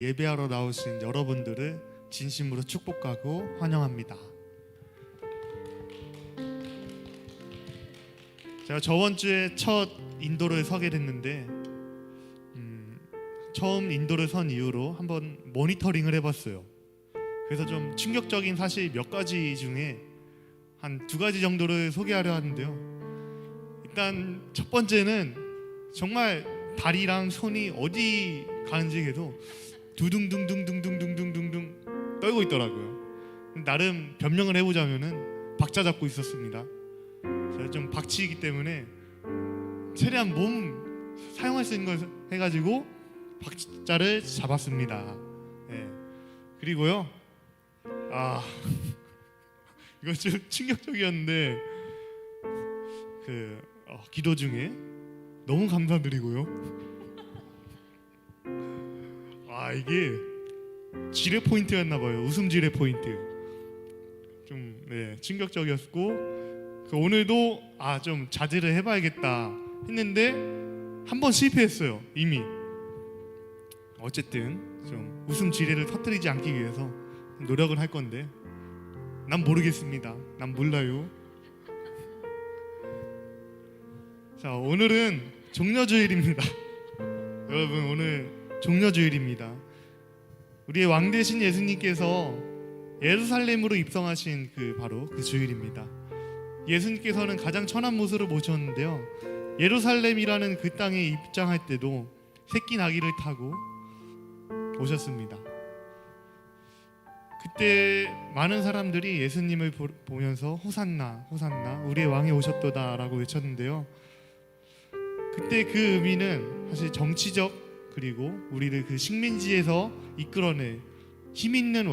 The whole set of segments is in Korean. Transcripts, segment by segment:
예배하러 나오신 여러분들을 진심으로 축복하고 환영합니다. 제가 저번 주에 첫 인도를 서게 됐는데 처음 인도를 선 이후로 한번 모니터링을 해봤어요. 그래서 좀 충격적인 사실 몇 가지 중에 한 두 가지 정도를 소개하려 하는데요. 일단 첫 번째는 정말 다리랑 손이 어디 가는지 계속 두둥둥둥둥둥둥둥둥 떨고 있더라고요. 나름 변명을 해보자면은 박자 잡고 있었습니다. 제가 좀 박치이기 때문에 최대한 몸 사용할 수 있는 걸 해가지고 박자를 잡았습니다. 네. 그리고요, 이거 좀 충격적이었는데 기도 중에 너무 감사드리고요. 이게 지뢰 포인트였나봐요. 웃음 지뢰 포인트. 좀 충격적이었고 오늘도 좀 자제를 해봐야겠다 했는데 한 번 실패했어요. 이미. 어쨌든 좀 웃음 지뢰를 터뜨리지 않기 위해서 노력을 할 건데 난 모르겠습니다. 난 몰라요. 자, 오늘은 종려주일입니다. 여러분, 오늘 종려주일입니다. 우리의 왕 되신 예수님께서 예루살렘으로 입성하신 바로 그 주일입니다. 예수님께서는 가장 천한 모습으로 모셨는데요, 예루살렘이라는 그 땅에 입장할 때도 새끼 나귀를 타고 오셨습니다. 그때 많은 사람들이 예수님을 보면서 호산나 호산나 우리의 왕이 오셨도다 라고 외쳤는데요, 그때 그 의미는 사실 정치적, 그리고 우리를 그 식민지에서 이끌어낼 힘 있는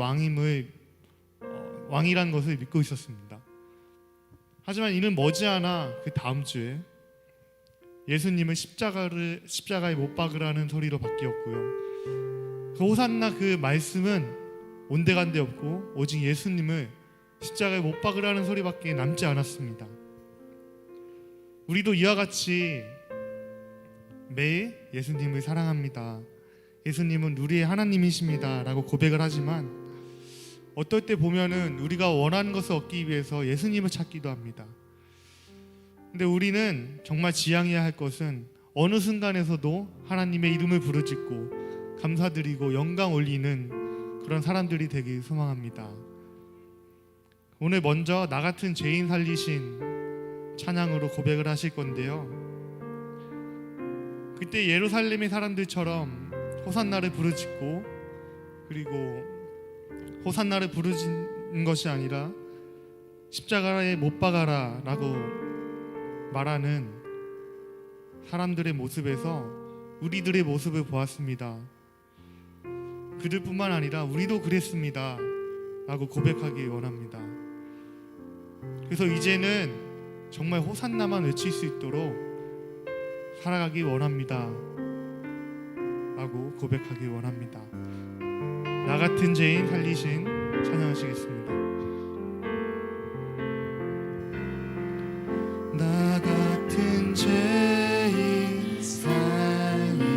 왕이란 것을 믿고 있었습니다. 하지만 이는 머지않아 그 다음 주에 예수님을 십자가에 못 박으라는 소리로 바뀌었고요. 그 호산나 그 말씀은 온데간데 없고 오직 예수님을 십자가에 못 박으라는 소리밖에 남지 않았습니다. 우리도 이와 같이 매일 예수님을 사랑합니다, 예수님은 우리의 하나님이십니다 라고 고백을 하지만 어떨 때 보면은 우리가 원하는 것을 얻기 위해서 예수님을 찾기도 합니다. 근데 우리는 정말 지향해야 할 것은 어느 순간에서도 하나님의 이름을 부르짖고 감사드리고 영광 올리는 그런 사람들이 되길 소망합니다. 오늘 먼저 나 같은 죄인 살리신 찬양으로 고백을 하실 건데요, 그때 예루살렘의 사람들처럼 호산나를 부르짖고, 그리고 호산나를 부르짖는 것이 아니라 십자가에 못 박아라 라고 말하는 사람들의 모습에서 우리들의 모습을 보았습니다. 그들뿐만 아니라 우리도 그랬습니다 라고 고백하기 원합니다. 그래서 이제는 정말 호산나만 외칠 수 있도록 살아가기 원합니다 라고 고백하기 원합니다. 나 같은 죄인 살리신 찬양하시겠습니다. 나 같은 죄인 살리신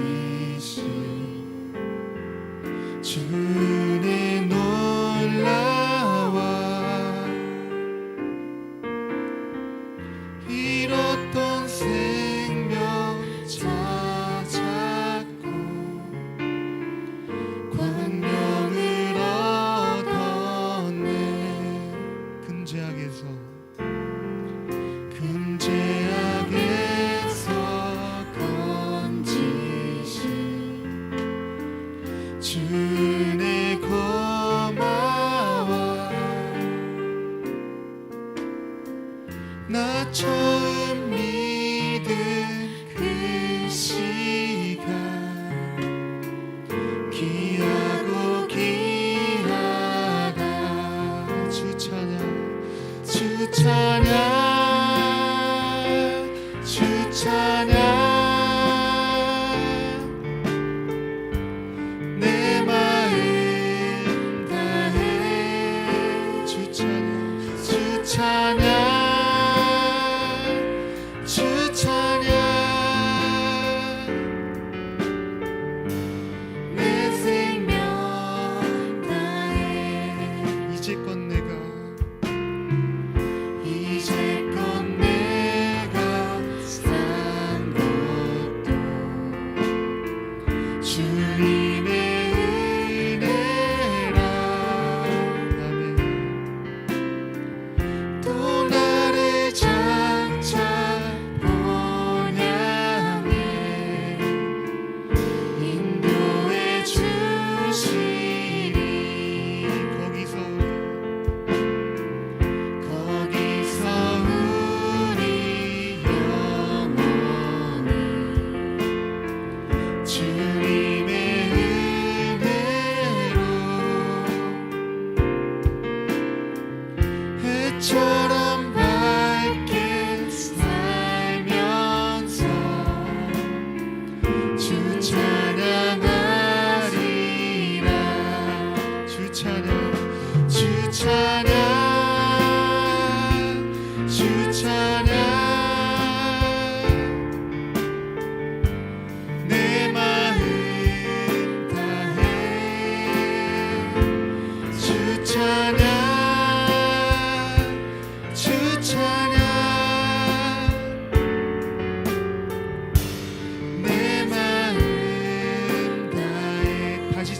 주의 놀라와 잃었던 생명 찾았고 광명을 얻었네. 금제약에서 건지신 주의 고마워. 나 처음 믿은 그 시간 귀하고 귀하다. 주 찬양, 주 찬양, 주 찬양. 내 마음 다해 주 찬양, 주 찬양, 주 찬양. 내 생명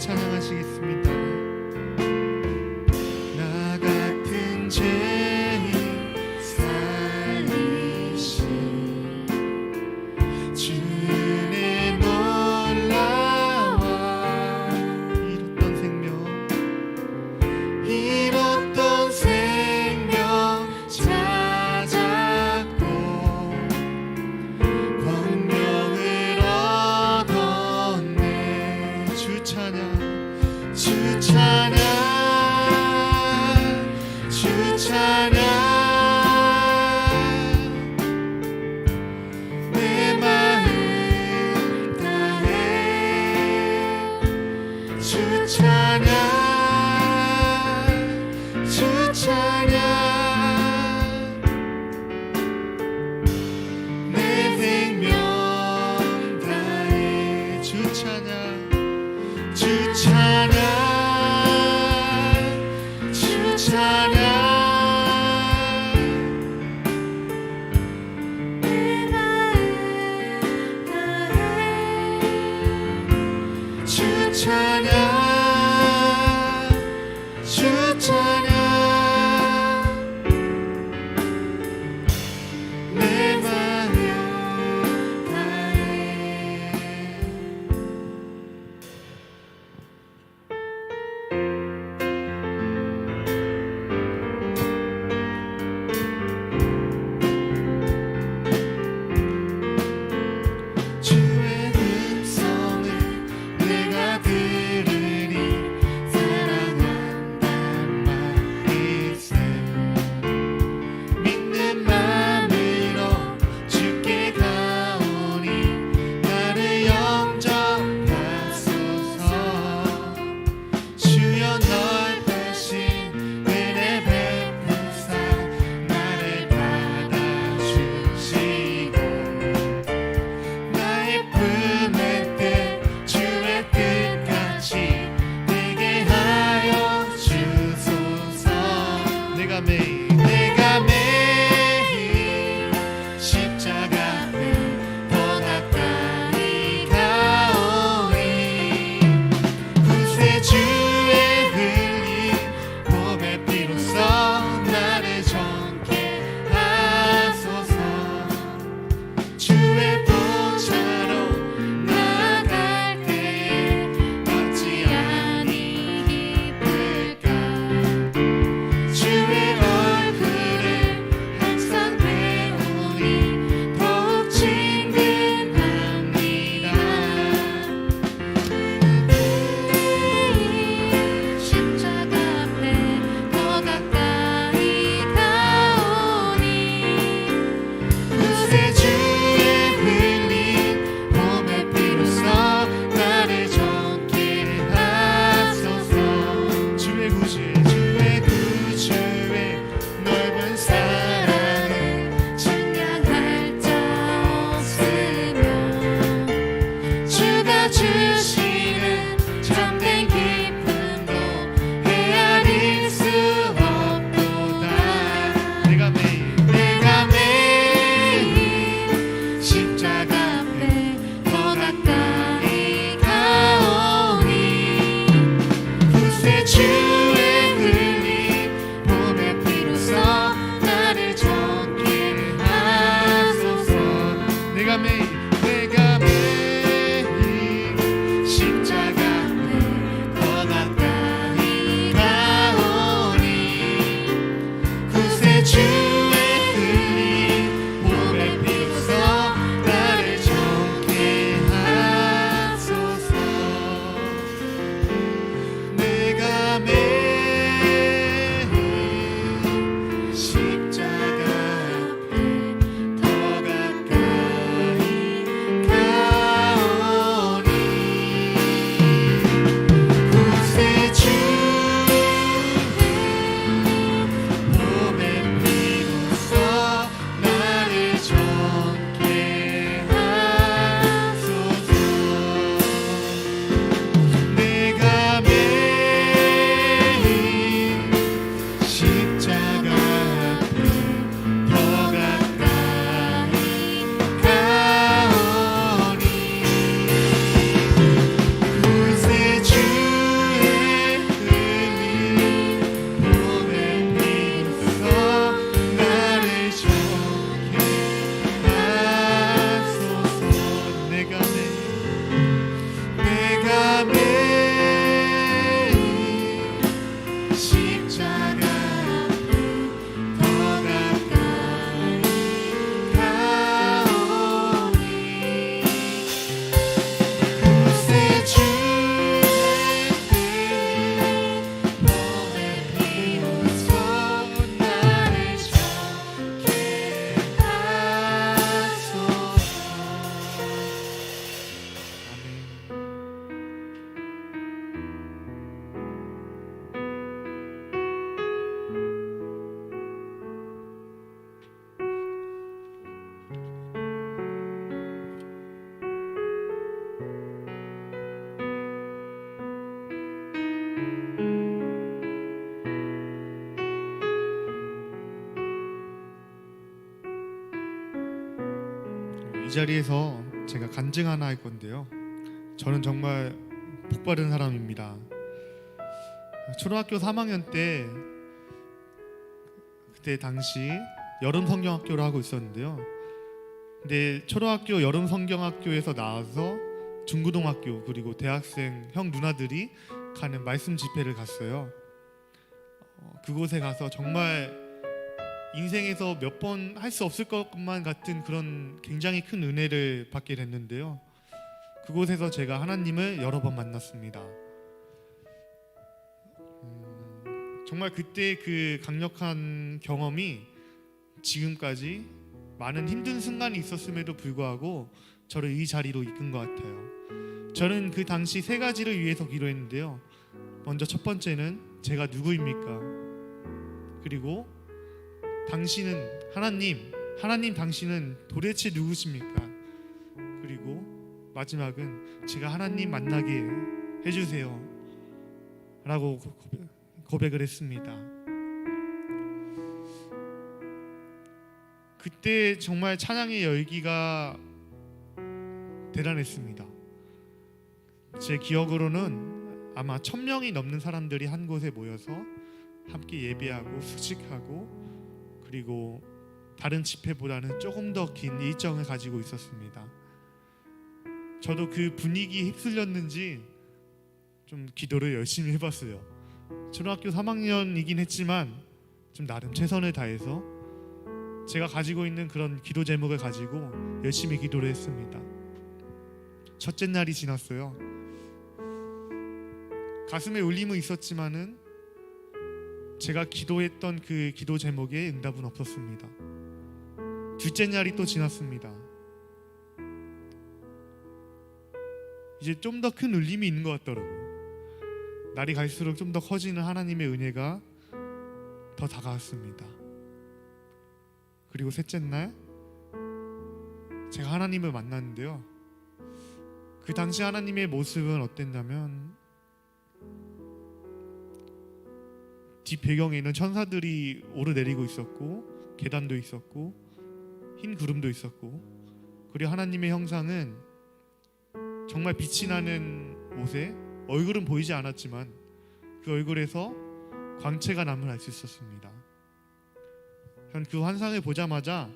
찬양하시겠습니다. 나 같은 죄인 살리신 주 은혜 놀라워 잃었던 생명 찾았고 권명을 얻었네. 주 찬양 주 찬양 주 찬양 내 마음 다해 주 찬양 주 찬양 내 생명 다해 주 찬양 주 찬양 주 찬양 내 마음 다해 주 찬양 주 찬양 내 마음 다해. 주의 음성을 내가 들으니 사랑한단 말일세. 믿는 마음으로 주께 가오니 나를 영접하소서. 주여 넓으신 은혜 베푸사 나를 받아주시고 나의 품의 뜻 주의 뜻같이 되게 하여 주소서. 내가 매일 십자가 앞에 더 가까이 가오니 구세주의 흘린 몸의 피로써 나를 정케 하소서. 주의 보좌로 나아갈 때에 어찌 아니 기쁠까. 주의 얼굴을 항상 배우니 더욱 친근합니다. 십자가 앞에 더 가까이 가오니 구세주의 흘린 몸의 피로써 나를 정케 하소서. 주의 구주의 넓은 사랑을 증량할 자 없으며 주가 주시는 참된 기쁨도 헤아릴 수 없도다. 내가 매일 십자가 앞에 더 가까이 가오니 구세주의 흘린 몸의 피로써 나를 정케 하소서. 내가 매일 십자가 앞에 더 가까이 가오니 구세주의 흘린 몸의 피로써 나를 정케 하소서. 내가 매일 이 자리에서 제가 간증 하나 할 건데요. 저는 정말 복 받은 사람입니다. 초등학교 3학년 때 그때 당시 여름 성경학교를 하고 있었는데요. 근데 초등학교 여름 성경학교에서 나와서 중고등학교 그리고 대학생 형 누나들이 가는 말씀 집회를 갔어요. 그곳에 가서 정말 인생에서 몇 번 할 수 없을 것만 같은 그런 굉장히 큰 은혜를 받게 됐는데요. 그곳에서 제가 하나님을 여러 번 만났습니다. 정말 그때 그 강력한 경험이 지금까지 많은 힘든 순간이 있었음에도 불구하고 저를 이 자리로 이끈 것 같아요. 저는 그 당시 세 가지를 위해서 기도했는데요. 먼저 첫 번째는 제가 누구입니까? 그리고 당신은 하나님 당신은 도대체 누구십니까? 그리고 마지막은 제가 하나님 만나게 해주세요 라고 고백을 했습니다. 그때 정말 찬양의 열기가 대단했습니다. 제 기억으로는 아마 1000명이 넘는 사람들이 한 곳에 모여서 함께 예배하고 수식하고 그리고 다른 집회보다는 조금 더 긴 일정을 가지고 있었습니다. 저도 그 분위기에 휩쓸렸는지 좀 기도를 열심히 해봤어요. 초등학교 3학년이긴 했지만 좀 나름 최선을 다해서 제가 가지고 있는 그런 기도 제목을 가지고 열심히 기도를 했습니다. 첫째 날이 지났어요. 가슴에 울림은 있었지만은 제가 기도했던 그 기도 제목에 응답은 없었습니다. 둘째 날이 또 지났습니다. 이제 좀 더 큰 울림이 있는 것 같더라고요. 날이 갈수록 좀 더 커지는 하나님의 은혜가 더 다가왔습니다. 그리고 셋째 날 제가 하나님을 만났는데요. 그 당시 하나님의 모습은 어땠냐면 뒷 배경에는 천사들이 오르내리고 있었고 계단도 있었고 흰 구름도 있었고 그리고 하나님의 형상은 정말 빛이 나는 옷에 얼굴은 보이지 않았지만 그 얼굴에서 광채가 남을 알 수 있었습니다. 전 그 환상을 보자마자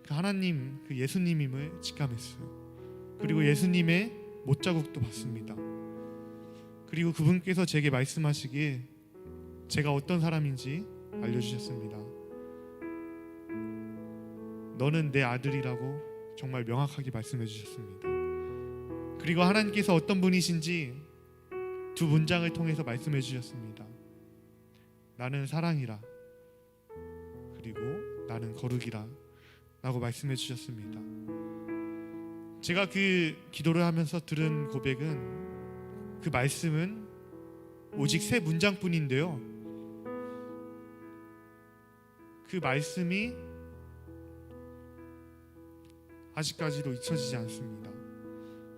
그 하나님, 그 예수님임을 직감했어요. 그리고 예수님의 못자국도 봤습니다. 그리고 그분께서 제게 말씀하시기에 제가 어떤 사람인지 알려주셨습니다. 너는 내 아들이라고 정말 명확하게 말씀해 주셨습니다. 그리고 하나님께서 어떤 분이신지 두 문장을 통해서 말씀해 주셨습니다. 나는 사랑이라 그리고 나는 거룩이라 라고 말씀해 주셨습니다. 제가 그 기도를 하면서 들은 고백은 그 말씀은 오직 세 문장뿐인데요. 그 말씀이 아직까지도 잊혀지지 않습니다.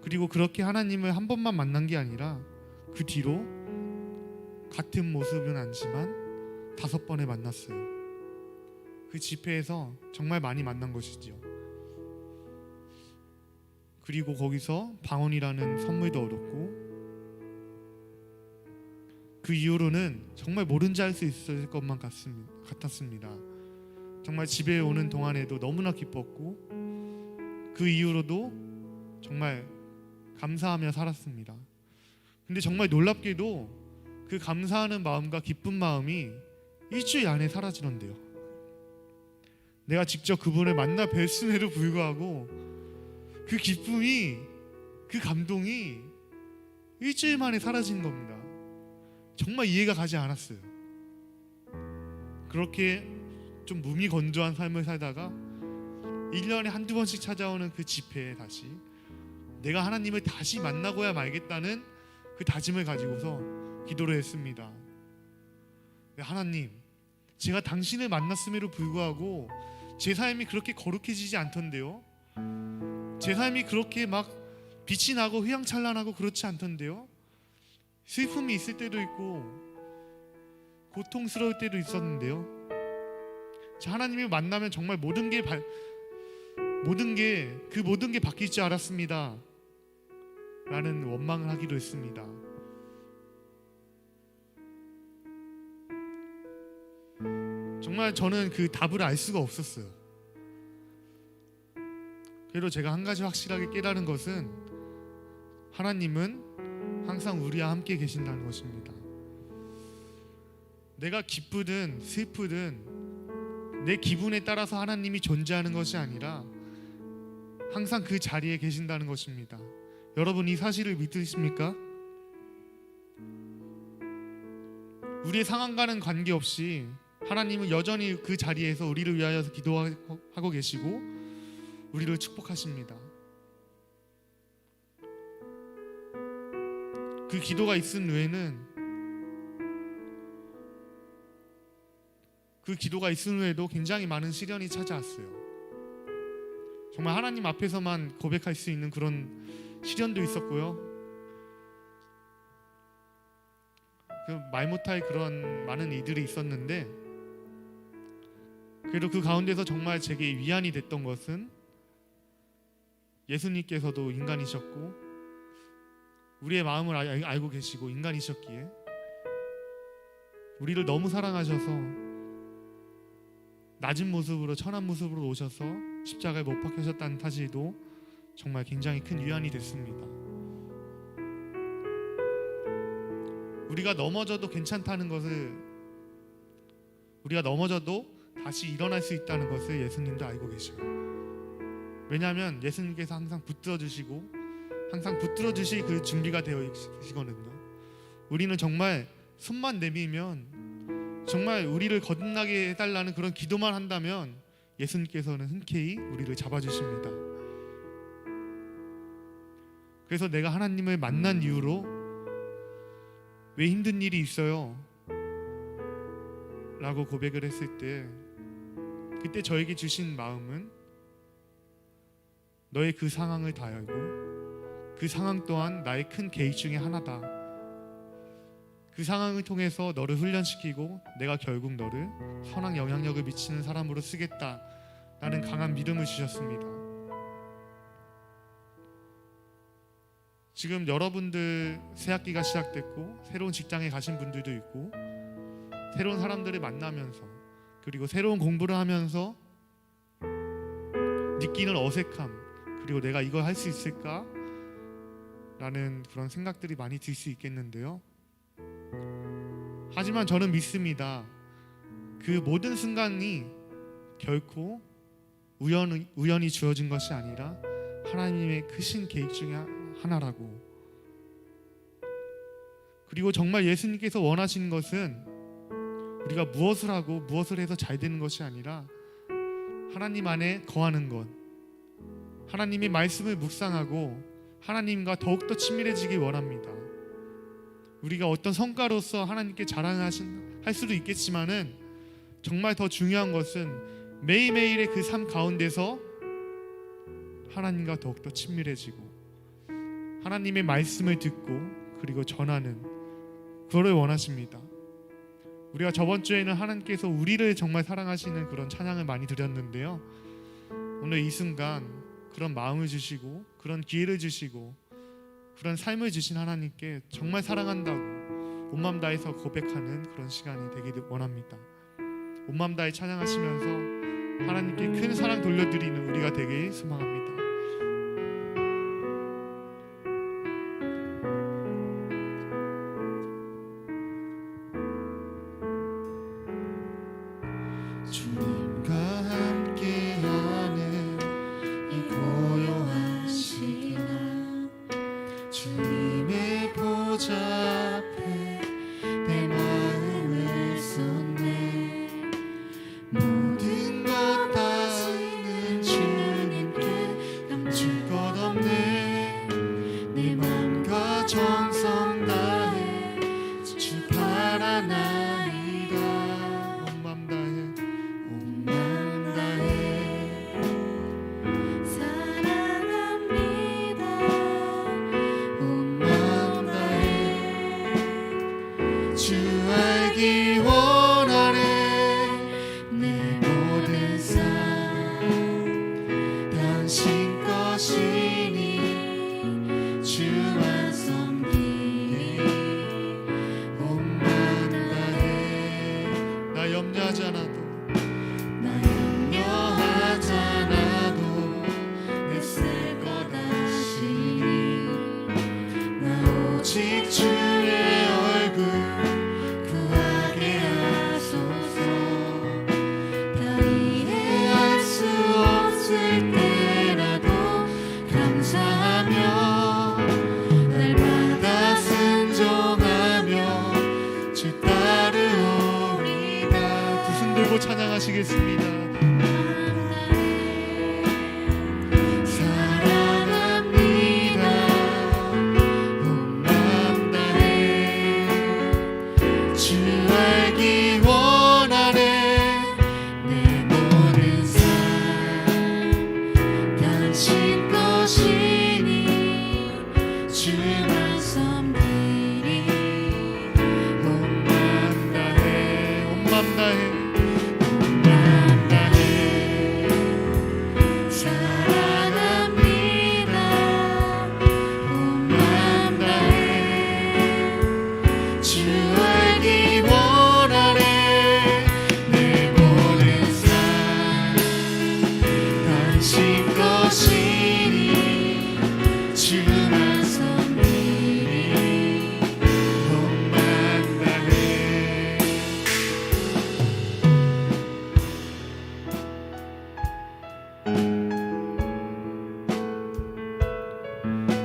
그리고 그렇게 하나님을 한 번만 만난 게 아니라 그 뒤로 같은 모습은 아니지만 5번을 만났어요. 그 집회에서 정말 많이 만난 것이죠. 그리고 거기서 방언이라는 선물도 얻었고 그 이후로는 정말 뭐든지 할 수 있을 것만 같았습니다. 정말 집에 오는 동안에도 너무나 기뻤고 그 이후로도 정말 감사하며 살았습니다. 근데 정말 놀랍게도 그 감사하는 마음과 기쁜 마음이 일주일 안에 사라지던데요. 내가 직접 그분을 만나 뵀음에도 불구하고 그 기쁨이, 그 감동이 일주일 만에 사라진 겁니다. 정말 이해가 가지 않았어요. 그렇게 좀 무미건조한 삶을 살다가 1년에 한두 번씩 찾아오는 그 집회에 다시 내가 하나님을 다시 만나고야 말겠다는 그 다짐을 가지고서 기도를 했습니다. 하나님, 제가 당신을 만났음에도 불구하고 제 삶이 그렇게 거룩해지지 않던데요. 제 삶이 그렇게 막 빛이 나고 휘황찬란하고 그렇지 않던데요. 슬픔이 있을 때도 있고 고통스러울 때도 있었는데요. 하나님을 만나면 정말 모든 게 모든 게 바뀔 줄 알았습니다 라는 원망을 하기도 했습니다. 정말 저는 그 답을 알 수가 없었어요. 그래도 제가 한 가지 확실하게 깨달은 것은 하나님은 항상 우리와 함께 계신다는 것입니다. 내가 기쁘든 슬프든 내 기분에 따라서 하나님이 존재하는 것이 아니라 항상 그 자리에 계신다는 것입니다. 여러분 이 사실을 믿으십니까? 우리의 상황과는 관계없이 하나님은 여전히 그 자리에서 우리를 위하여 기도하고 계시고 우리를 축복하십니다. 그 기도가 있은 후에도 굉장히 많은 시련이 찾아왔어요. 정말 하나님 앞에서만 고백할 수 있는 그런 시련도 있었고요. 말 못할 그런 많은 일들이 있었는데 그래도 그 가운데서 정말 제게 위안이 됐던 것은 예수님께서도 인간이셨고 우리의 마음을 알고 계시고 인간이셨기에 우리를 너무 사랑하셔서 낮은 모습으로 천한 모습으로 오셔서 십자가에 못 박히셨다는 사실도 정말 굉장히 큰 위안이 됐습니다. 우리가 넘어져도 괜찮다는 것을, 우리가 넘어져도 다시 일어날 수 있다는 것을 예수님도 알고 계셔요. 왜냐하면 예수님께서 항상 붙들어 주시고 항상 붙들어 주실 그 준비가 되어 계시거든요. 우리는 정말 손만 내밀면, 정말 우리를 거듭나게 해달라는 그런 기도만 한다면 예수님께서는 흔쾌히 우리를 잡아주십니다. 그래서 내가 하나님을 만난 이후로 왜 힘든 일이 있어요? 라고 고백을 했을 때 그때 저에게 주신 마음은 너의 그 상황을 다 알고 그 상황 또한 나의 큰 계획 중에 하나다. 그 상황을 통해서 너를 훈련시키고 내가 결국 너를 선한 영향력을 미치는 사람으로 쓰겠다라는 강한 믿음을 주셨습니다. 지금 여러분들 새학기가 시작됐고 새로운 직장에 가신 분들도 있고 새로운 사람들을 만나면서 그리고 새로운 공부를 하면서 느끼는 어색함, 그리고 내가 이걸 할 수 있을까? 라는 그런 생각들이 많이 들 수 있겠는데요. 하지만 저는 믿습니다. 그 모든 순간이 결코 우연히 주어진 것이 아니라 하나님의 크신 계획 중에 하나라고. 그리고 정말 예수님께서 원하시는 것은 우리가 무엇을 하고 무엇을 해서 잘 되는 것이 아니라 하나님 안에 거하는 것, 하나님의 말씀을 묵상하고 하나님과 더욱더 친밀해지길 원합니다. 우리가 어떤 성과로서 하나님께 자랑할 수도 있겠지만은 정말 더 중요한 것은 매일매일의 그 삶 가운데서 하나님과 더욱더 친밀해지고 하나님의 말씀을 듣고 그리고 전하는 그거를 원하십니다. 우리가 저번 주에는 하나님께서 우리를 정말 사랑하시는 그런 찬양을 많이 드렸는데요. 오늘 이 순간 그런 마음을 주시고 그런 기회를 주시고 그런 삶을 주신 하나님께 정말 사랑한다고 온 마음 다해서 고백하는 그런 시간이 되기를 원합니다. 온 마음 다해 찬양하시면서 하나님께 큰 사랑 돌려드리는 우리가 되길 소망합니다. 주님과 함께하는 이 고요한 시간, 주님의 보좌 앞에 내 마음을 쏟네. 모든 것 다 있는 주님께 감출 것 없네. 내 맘과 정성 다해 주 바라나이다. 다 염려하지 않아도 나 염려하지 않아도 애쓸 것 아시니 나 오직 주의 얼굴 구하게 하소서 다 이해할 수 없을 때라도 감사하며 날마다 순종하며 주 따르오리다. 두 손 들고 찬양하시겠습니다. 사랑합니다. 온 마음 다해 주 알기 원하네. 내 모든 삶 당신 것이니 주만 섬기리. 온 마음 다해 온 마음 다해 온 마음 다해 사랑합니다. 온 마음 다해 주 알기 원하네. 내 모든 삶 당신 것이니 주만 섬기리. 온 마음 다해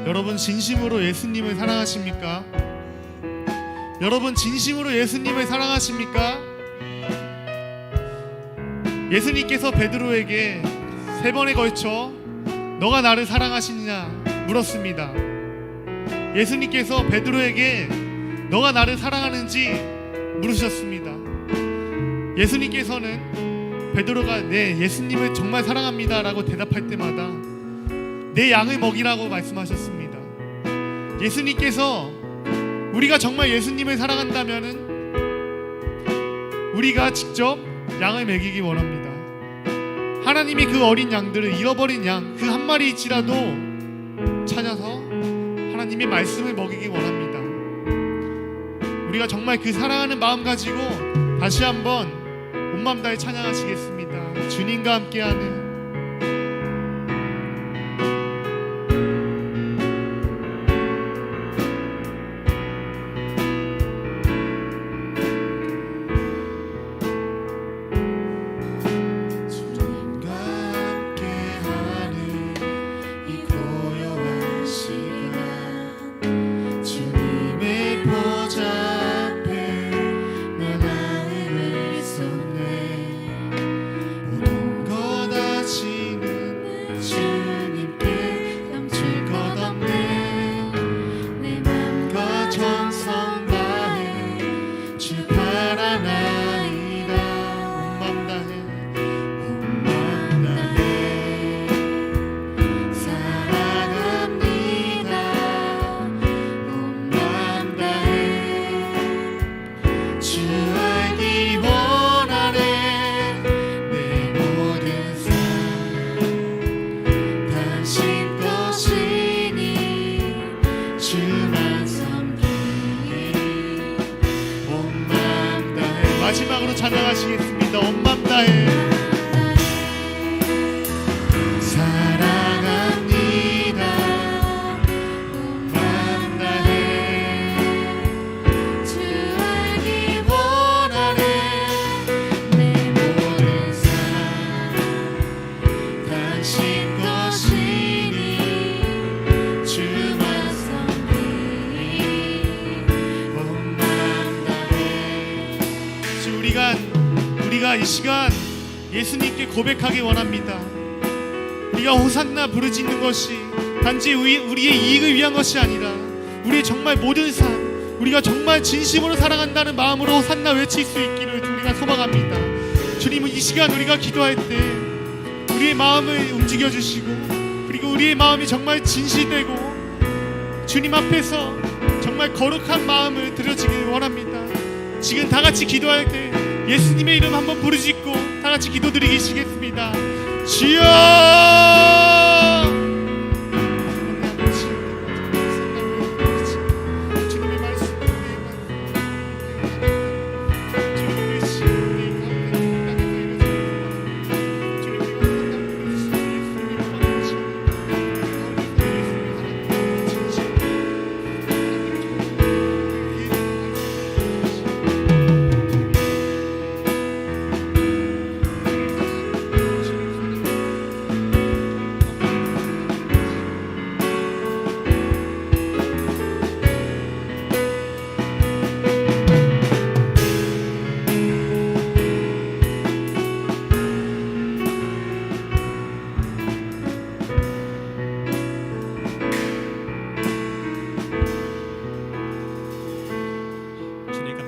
여러분 진심으로 예수님을 사랑하십니까? 여러분 진심으로 예수님을 사랑하십니까? 예수님께서 베드로에게 3번에 걸쳐 너가 나를 사랑하시느냐 물었습니다. 예수님께서 베드로에게 너가 나를 사랑하는지 물으셨습니다. 예수님께서는 베드로가 네 예수님을 정말 사랑합니다 라고 대답할 때마다 내 양을 먹이라고 말씀하셨습니다. 예수님께서 우리가 정말 예수님을 사랑한다면은 우리가 직접 양을 먹이기 원합니다. 하나님이 그 어린 양들을 잃어버린 양 그 한 마리일지라도 찾아서 하나님의 말씀을 먹이기 원합니다. 우리가 정말 그 사랑하는 마음 가지고 다시 한번 온 마음 다해 찬양하시겠습니다. 주님과 함께하는 주님과 함께하는 이 고요한 시간 주님의 보좌 앞에 내 마음을 쏟네. 모든 것 아시는 주님께 감출 것 없네. 내 맘과 정성 다해 주 바라나이다. 온 마음 다해 온 마음 다해 사랑합니다. 온 마음 다해 주 알기 원하네. 내 모든 삶 당신 것이니 주만 섬기리. 온 마음 다해 마지막으로 찬양하시겠습니다. 온 마음 다해 사랑합니다. 온 마음 다해 주 알기 원하네. 내 모든 삶 당신 것이니 주만 섬기리. 온 마음 다해 주님, 우리가 이 시간 예수님께 고백하기 원합니다. 우리가 호산나 부르짖는 것이 단지 우리의 이익을 위한 것이 아니라 우리의 정말 모든 삶 우리가 정말 진심으로 사랑한다는 마음으로 호산나 외칠 수 있기를 우리가 소망합니다. 주님은 이 시간 우리가 기도할 때 우리의 마음을 움직여 주시고 그리고 우리의 마음이 정말 진실되고 주님 앞에서 정말 거룩한 마음을 드려지길 원합니다. 지금 다 같이 기도할 때 예수님의 이름 한번 부르짖고 다 같이 기도드리시겠습니다. 주여! 주님의 말씀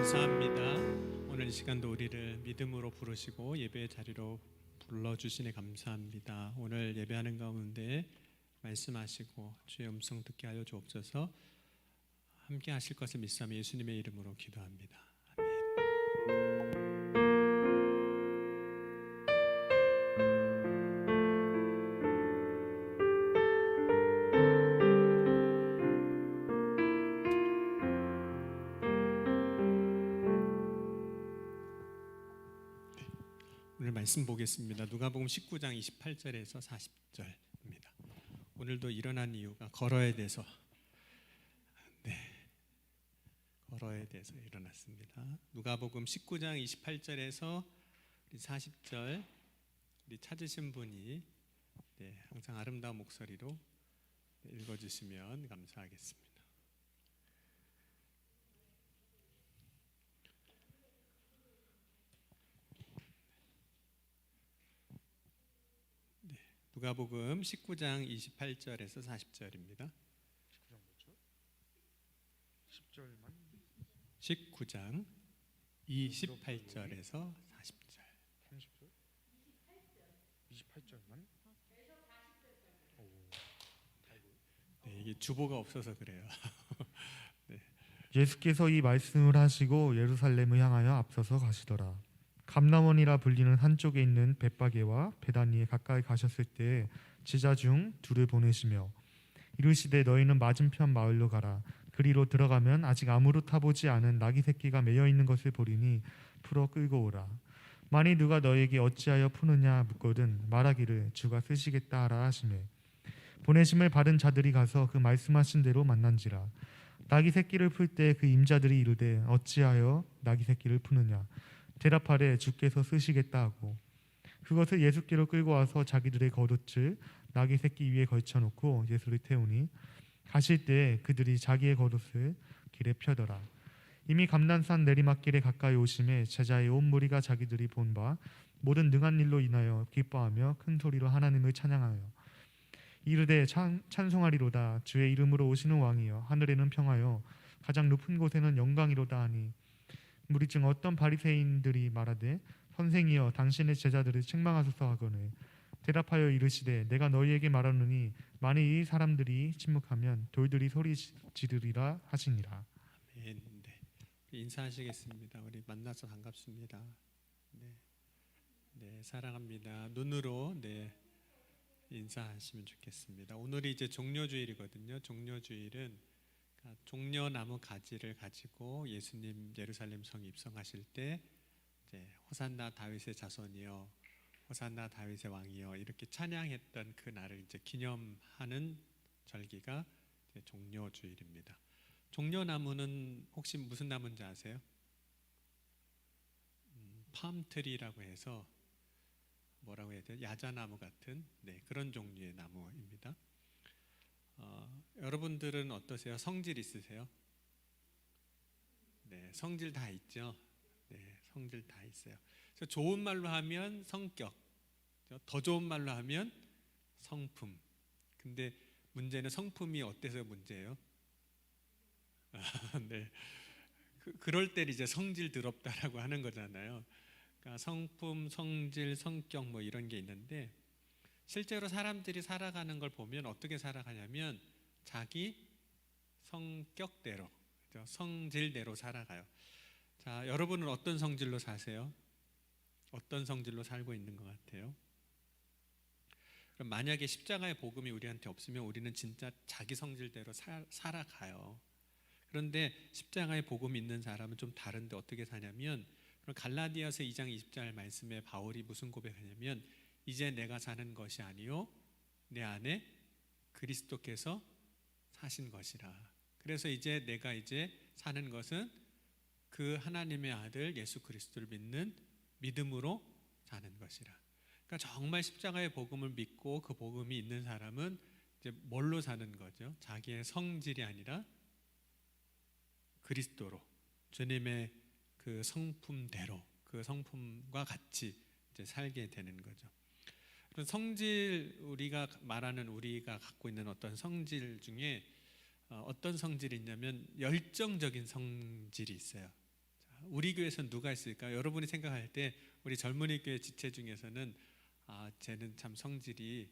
감사합니다. 오늘 이 시간도 우리를 믿음으로 부르시고 예배의 자리로 불러주시니 감사합니다. 오늘 예배하는 가운데 말씀하시고 주의 음성 듣게 하여 주옵소서. 함께 하실 것을 믿사며 예수님의 이름으로 기도합니다. 아멘. 오늘 말씀 보겠습니다. 누가복음 19장 28절에서 40절입니다. 오늘도 일어난 이유가 걸어야 돼서, 걸어야 돼서 일어났습니다. 누가복음 19장 28절에서 40절 우리 찾으신 분이 항상 아름다운 목소리로 읽어주시면 감사하겠습니다. 누가복음 19장 28절에서 40절입니다. 19장 28절에서 40절. 28절만. 이게 주보가 없어서 그래요. 예수께서 이 말씀을 하시고 예루살렘을 향하여 앞서서 가시더라. 감람원이라 불리는 한쪽에 있는 벳바게와 베다니에 가까이 가셨을 때 제자 중 둘을 보내시며 이르시되 너희는 맞은편 마을로 가라. 그리로 들어가면 아직 아무로 타보지 않은 나귀 새끼가 매여 있는 것을 보리니 풀어 끌고 오라. 만일 누가 너에게 어찌하여 푸느냐 묻거든 말하기를 주가 쓰시겠다 하라 하시매 보내심을 받은 자들이 가서 그 말씀하신 대로 만난지라. 나귀 새끼를 풀 때 그 임자들이 이르되 어찌하여 나귀 새끼를 푸느냐 대답하되 주께서 쓰시겠다 하고 그것을 예수께로 끌고 와서 자기들의 겉옷을 나귀 새끼 위에 걸쳐놓고 예수를 태우니 가실 때 그들이 자기의 겉옷을 길에 펴더라. 이미 감난산 내리막길에 가까이 오심에 제자의 온 무리가 자기들이 본 바 모든 능한 일로 인하여 기뻐하며 큰 소리로 하나님을 찬양하여 이르되 찬송하리로다. 주의 이름으로 오시는 왕이여 하늘에는 평하여 가장 높은 곳에는 영광이로다 하니 무리 중 어떤 바리새인들이 말하되 선생이여 당신의 제자들을 책망하소서 하거늘 대답하여 이르시되 내가 너희에게 말하노니 만일 이 사람들이 침묵하면 돌들이 소리 지르리라 하시니라. 아멘. 인사하시겠습니다. 우리 만나서 반갑습니다. 사랑합니다. 눈으로 인사하시면 좋겠습니다. 오늘이 이제 종려주일이거든요. 종려주일은 종려나무 가지를 가지고 예수님 예루살렘 성에 입성하실 때 호산나 다윗의 자손이여 호산나 다윗의 왕이여 이렇게 찬양했던 그 날을 이제 기념하는 절기가 종려주일입니다. 종려나무는 혹시 무슨 나무인지 아세요? 팜트리라고 해서 뭐라고 해야 돼요? 야자나무 같은 그런 종류의 나무입니다. 여러분들은 어떠세요? 성질 있으세요? 성질 다 있죠. 성질 다 있어요. 그래서 좋은 말로 하면 성격, 더 좋은 말로 하면 성품. 근데 문제는 성품이 어때서 문제예요? 그럴 때 이제 성질 더럽다라고 하는 거잖아요. 그러니까 성품, 성질, 성격 뭐 이런 게 있는데 실제로 사람들이 살아가는 걸 보면 어떻게 살아가냐면 자기 성격대로, 성질대로 살아가요. 자, 여러분은 어떤 성질로 사세요? 어떤 성질로 살고 있는 것 같아요? 그럼 만약에 십자가의 복음이 우리한테 없으면 우리는 진짜 자기 성질대로 살아가요. 그런데 십자가의 복음이 있는 사람은 좀 다른데 어떻게 사냐면 갈라디아서 2장 20절 말씀에 바울이 무슨 고백하냐면 이제 내가 사는 것이 아니요 내 안에 그리스도께서 사신 것이라. 그래서 이제 내가 사는 것은 그 하나님의 아들 예수 그리스도를 믿는 믿음으로 사는 것이라. 그러니까 정말 십자가의 복음을 믿고 그 복음이 있는 사람은 이제 뭘로 사는 거죠? 자기의 성질이 아니라 그리스도로, 주님의 그 성품대로, 그 성품과 같이 이제 살게 되는 거죠. 성질, 우리가 말하는 우리가 갖고 있는 어떤 성질 중에 어떤 성질이 있냐면 열정적인 성질이 있어요. 우리 교회에서는 누가 있을까? 여러분이 생각할 때 우리 젊은이 교회 지체 중에서는 쟤는 참 성질이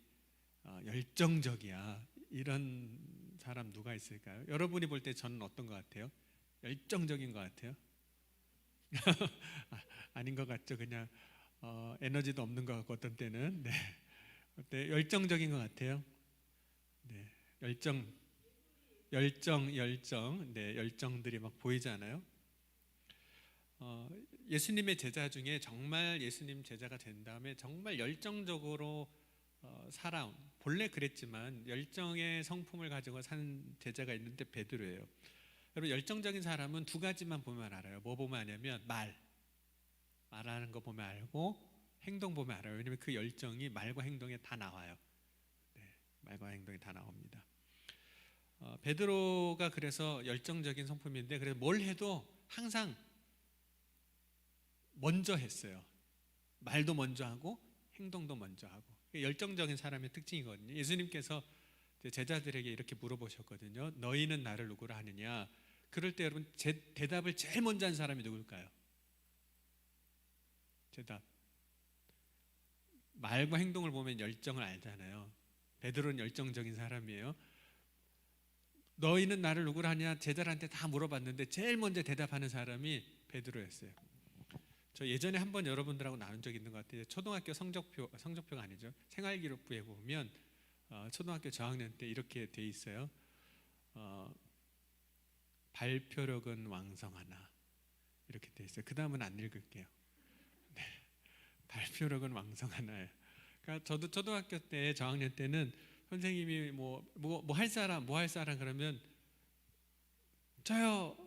열정적이야. 이런 사람 누가 있을까요? 여러분이 볼 때 저는 어떤 것 같아요? 열정적인 것 같아요? 아닌 것 같죠? 그냥 에너지도 없는 것 같고 어떤 때는 네. 어때? 열정적인 것 같아요? 네, 열정. 네, 열정들이 막 보이잖아요. 예수님의 제자 중에 정말 예수님 제자가 된 다음에 정말 열정적으로 살아온, 본래 그랬지만 열정의 성품을 가지고 산 제자가 있는데 베드로예요. 여러분, 열정적인 사람은 두 가지만 보면 알아요. 뭐 보면 아냐면 말하는 거 보면 알고 행동 보면 알아요. 왜냐하면 그 열정이 말과 행동에 다 나와요. 네, 말과 행동이 다 나옵니다. 베드로가 그래서 열정적인 성품인데, 그래서 뭘 해도 항상 먼저 했어요. 말도 먼저 하고 행동도 먼저 하고. 열정적인 사람의 특징이거든요. 예수님께서 제자들에게 이렇게 물어보셨거든요. 너희는 나를 누구라 하느냐? 그럴 때 여러분, 대답을 제일 먼저 한 사람이 누굴까요? 대답. 말과 행동을 보면 열정을 알잖아요. 베드로는 열정적인 사람이에요. 너희는 나를 누구라 하냐? 제자들한테 다 물어봤는데 제일 먼저 대답하는 사람이 베드로였어요. 저 예전에 한번 여러분들하고 나눈 적이 있는 것 같아요. 초등학교 성적표가 아니죠. 생활기록부에 보면 초등학교 저학년 때 이렇게 돼 있어요. 발표력은 왕성하나, 이렇게 돼 있어요. 그 다음은 안 읽을게요. 네, 발표력은 왕성하나요. 그러니까 저도 초등학교 때 저학년 때는 선생님이 뭐 할 사람 그러면 저요,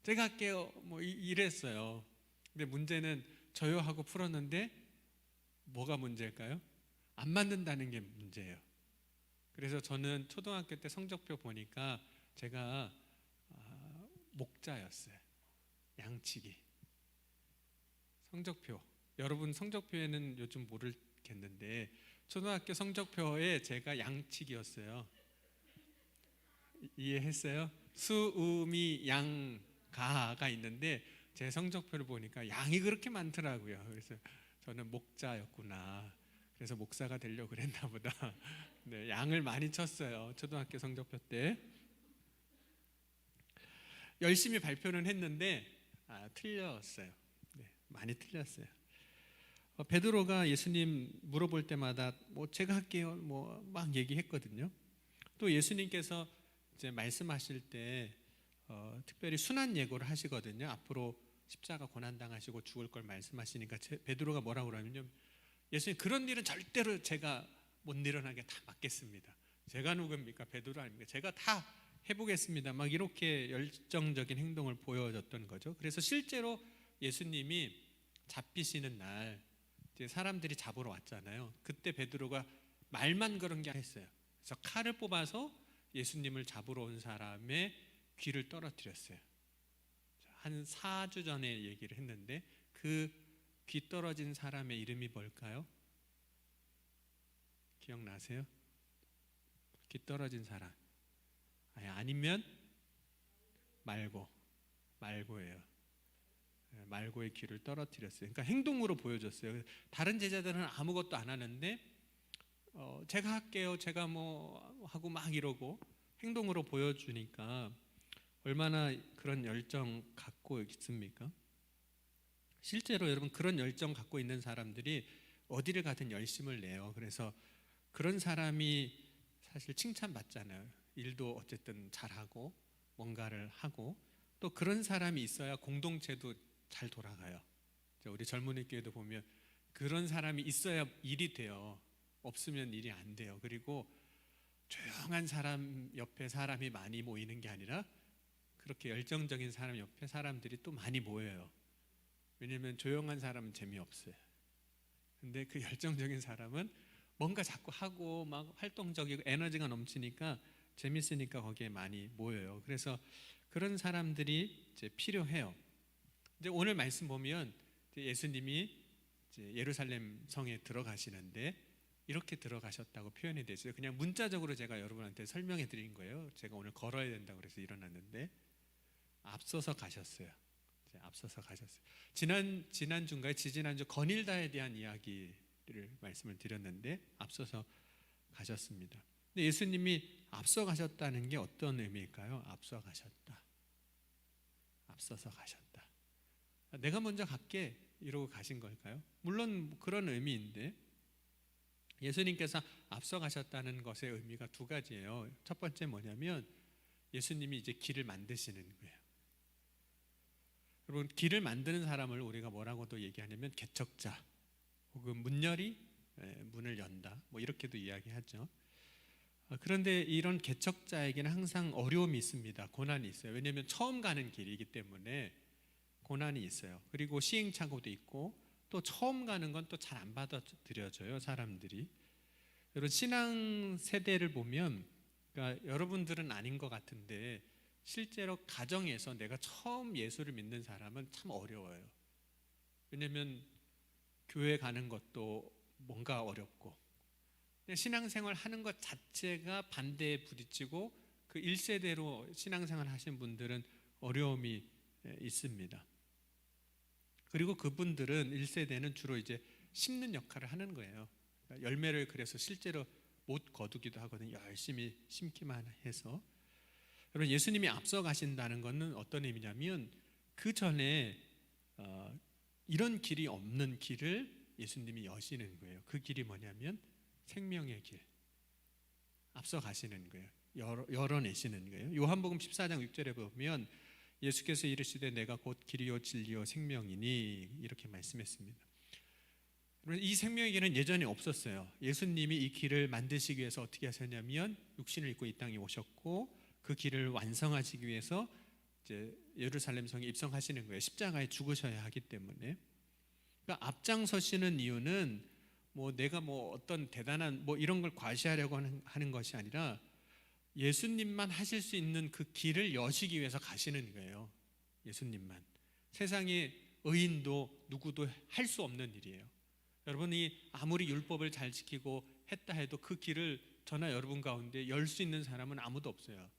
제가 할게요, 뭐 이랬어요. 근데 문제는 저요 하고 풀었는데 뭐가 문제일까요? 안 맞는다는 게 문제예요. 그래서 저는 초등학교 때 성적표 보니까 제가 목자였어요. 양치기. 성적표. 여러분 성적표에는 요즘 모르겠는데 초등학교 성적표에 제가 양치기였어요. 이해했어요? 수음이 양, 가가 있는데 제 성적표를 보니까 양이 그렇게 많더라고요. 그래서 저는 목자였구나. 그래서 목사가 되려고 그랬나 보다. 네, 양을 많이 쳤어요. 초등학교 성적표 때. 열심히 발표는 했는데 틀렸어요. 네, 많이 틀렸어요. 베드로가 예수님 물어볼 때마다 뭐 제가 할게요, 뭐 막 얘기했거든요. 또 예수님께서 이제 말씀하실 때 특별히 순환 예고를 하시거든요. 앞으로 십자가 고난 당하시고 죽을 걸 말씀하시니까 베드로가 뭐라고 그러냐면, 예수님 그런 일은 절대로 제가 못 일어나게 다 막겠습니다. 제가 누굽니까? 베드로 아닙니까? 제가 다 해보겠습니다. 막 이렇게 열정적인 행동을 보여줬던 거죠. 그래서 실제로 예수님이 잡히시는 날 이제 사람들이 잡으러 왔잖아요. 그때 베드로가 말만 그런 게 아니었어요. 그래서 칼을 뽑아서 예수님을 잡으러 온 사람의 귀를 떨어뜨렸어요. 한 4주 전에 얘기를 했는데 그 귀 떨어진 사람의 이름이 뭘까요? 기억나세요? 귀 떨어진 사람. 아니면 말고예요. 말고의 귀를 떨어뜨렸어요. 그러니까 행동으로 보여줬어요. 다른 제자들은 아무것도 안 하는데 제가 할게요, 제가 뭐 하고 막 이러고 행동으로 보여주니까 얼마나 그런 열정 갖고 있습니까? 실제로 여러분 그런 열정 갖고 있는 사람들이 어디를 가든 열심을 내요. 그래서 그런 사람이 사실 칭찬받잖아요. 일도 어쨌든 잘하고 뭔가를 하고, 또 그런 사람이 있어야 공동체도 잘 돌아가요. 우리 젊은이 교회도 보면 그런 사람이 있어야 일이 돼요. 없으면 일이 안 돼요. 그리고 조용한 사람 옆에 사람이 많이 모이는 게 아니라 그렇게 열정적인 사람 옆에 사람들이 또 많이 모여요. 왜냐하면 조용한 사람은 재미없어요. 근데 그 열정적인 사람은 뭔가 자꾸 하고 막 활동적이고 에너지가 넘치니까 재밌으니까 거기에 많이 모여요. 그래서 그런 사람들이 이제 필요해요. 이제 오늘 말씀 보면 예수님이 이제 예루살렘 성에 들어가시는데 이렇게 들어가셨다고 표현이 되죠. 그냥 문자적으로 제가 여러분한테 설명해 드린 거예요. 제가 오늘 걸어야 된다고 그래서 일어났는데 앞서서 가셨어요. 이제 앞서서 가셨어요. 지난주인가요? 지지난주 건일다에 대한 이야기를 말씀을 드렸는데 앞서서 가셨습니다. 근데 예수님이 앞서 가셨다는 게 어떤 의미일까요? 앞서 가셨다. 앞서서 가셨다. 내가 먼저 갈게 이러고 가신 걸까요? 물론 그런 의미인데 예수님께서 앞서 가셨다는 것의 의미가 두 가지예요. 첫 번째 뭐냐면 예수님이 이제 길을 만드시는 거예요. 여러분, 길을 만드는 사람을 우리가 뭐라고도 얘기하냐면 개척자 혹은 문열이 문을 연다 뭐 이렇게도 이야기하죠. 그런데 이런 개척자에게는 항상 어려움이 있습니다. 고난이 있어요. 왜냐하면 처음 가는 길이기 때문에 고난이 있어요. 그리고 시행착오도 있고 또 처음 가는 건 또 잘 안 받아들여져요, 사람들이. 여러분, 신앙 세대를 보면 그러니까 여러분들은 아닌 것 같은데 실제로 가정에서 내가 처음 예수를 믿는 사람은 참 어려워요. 왜냐하면 교회 가는 것도 뭔가 어렵고 신앙생활 하는 것 자체가 반대에 부딪히고 그 1세대로 신앙생활 하신 분들은 어려움이 있습니다. 그리고 그분들은 1세대는 주로 이제 심는 역할을 하는 거예요. 그러니까 열매를 그래서 실제로 못 거두기도 하거든요. 열심히 심기만 해서. 여러분, 예수님이 앞서 가신다는 것은 어떤 의미냐면 그 전에 이런 길이 없는 길을 예수님이 여시는 거예요. 그 길이 뭐냐면 생명의 길. 앞서 가시는 거예요. 열어내시는 거예요. 요한복음 14장 6절에 보면 예수께서 이르시되 내가 곧 길이요 진리요 생명이니 이렇게 말씀했습니다. 이 생명의 길은 예전에 없었어요. 예수님이 이 길을 만드시기 위해서 어떻게 하셨냐면 육신을 입고 이 땅에 오셨고 그 길을 완성하시기 위해서 이제 예루살렘 성에 입성하시는 거예요. 십자가에 죽으셔야 하기 때문에. 그러니까 앞장서시는 이유는 뭐 내가 뭐 어떤 대단한 뭐 이런 걸 과시하려고 하는 것이 아니라 예수님만 하실 수 있는 그 길을 여시기 위해서 가시는 거예요. 예수님만. 세상에 의인도 누구도 할 수 없는 일이에요. 여러분이 아무리 율법을 잘 지키고 했다 해도 그 길을 저나 여러분 가운데 열 수 있는 사람은 아무도 없어요.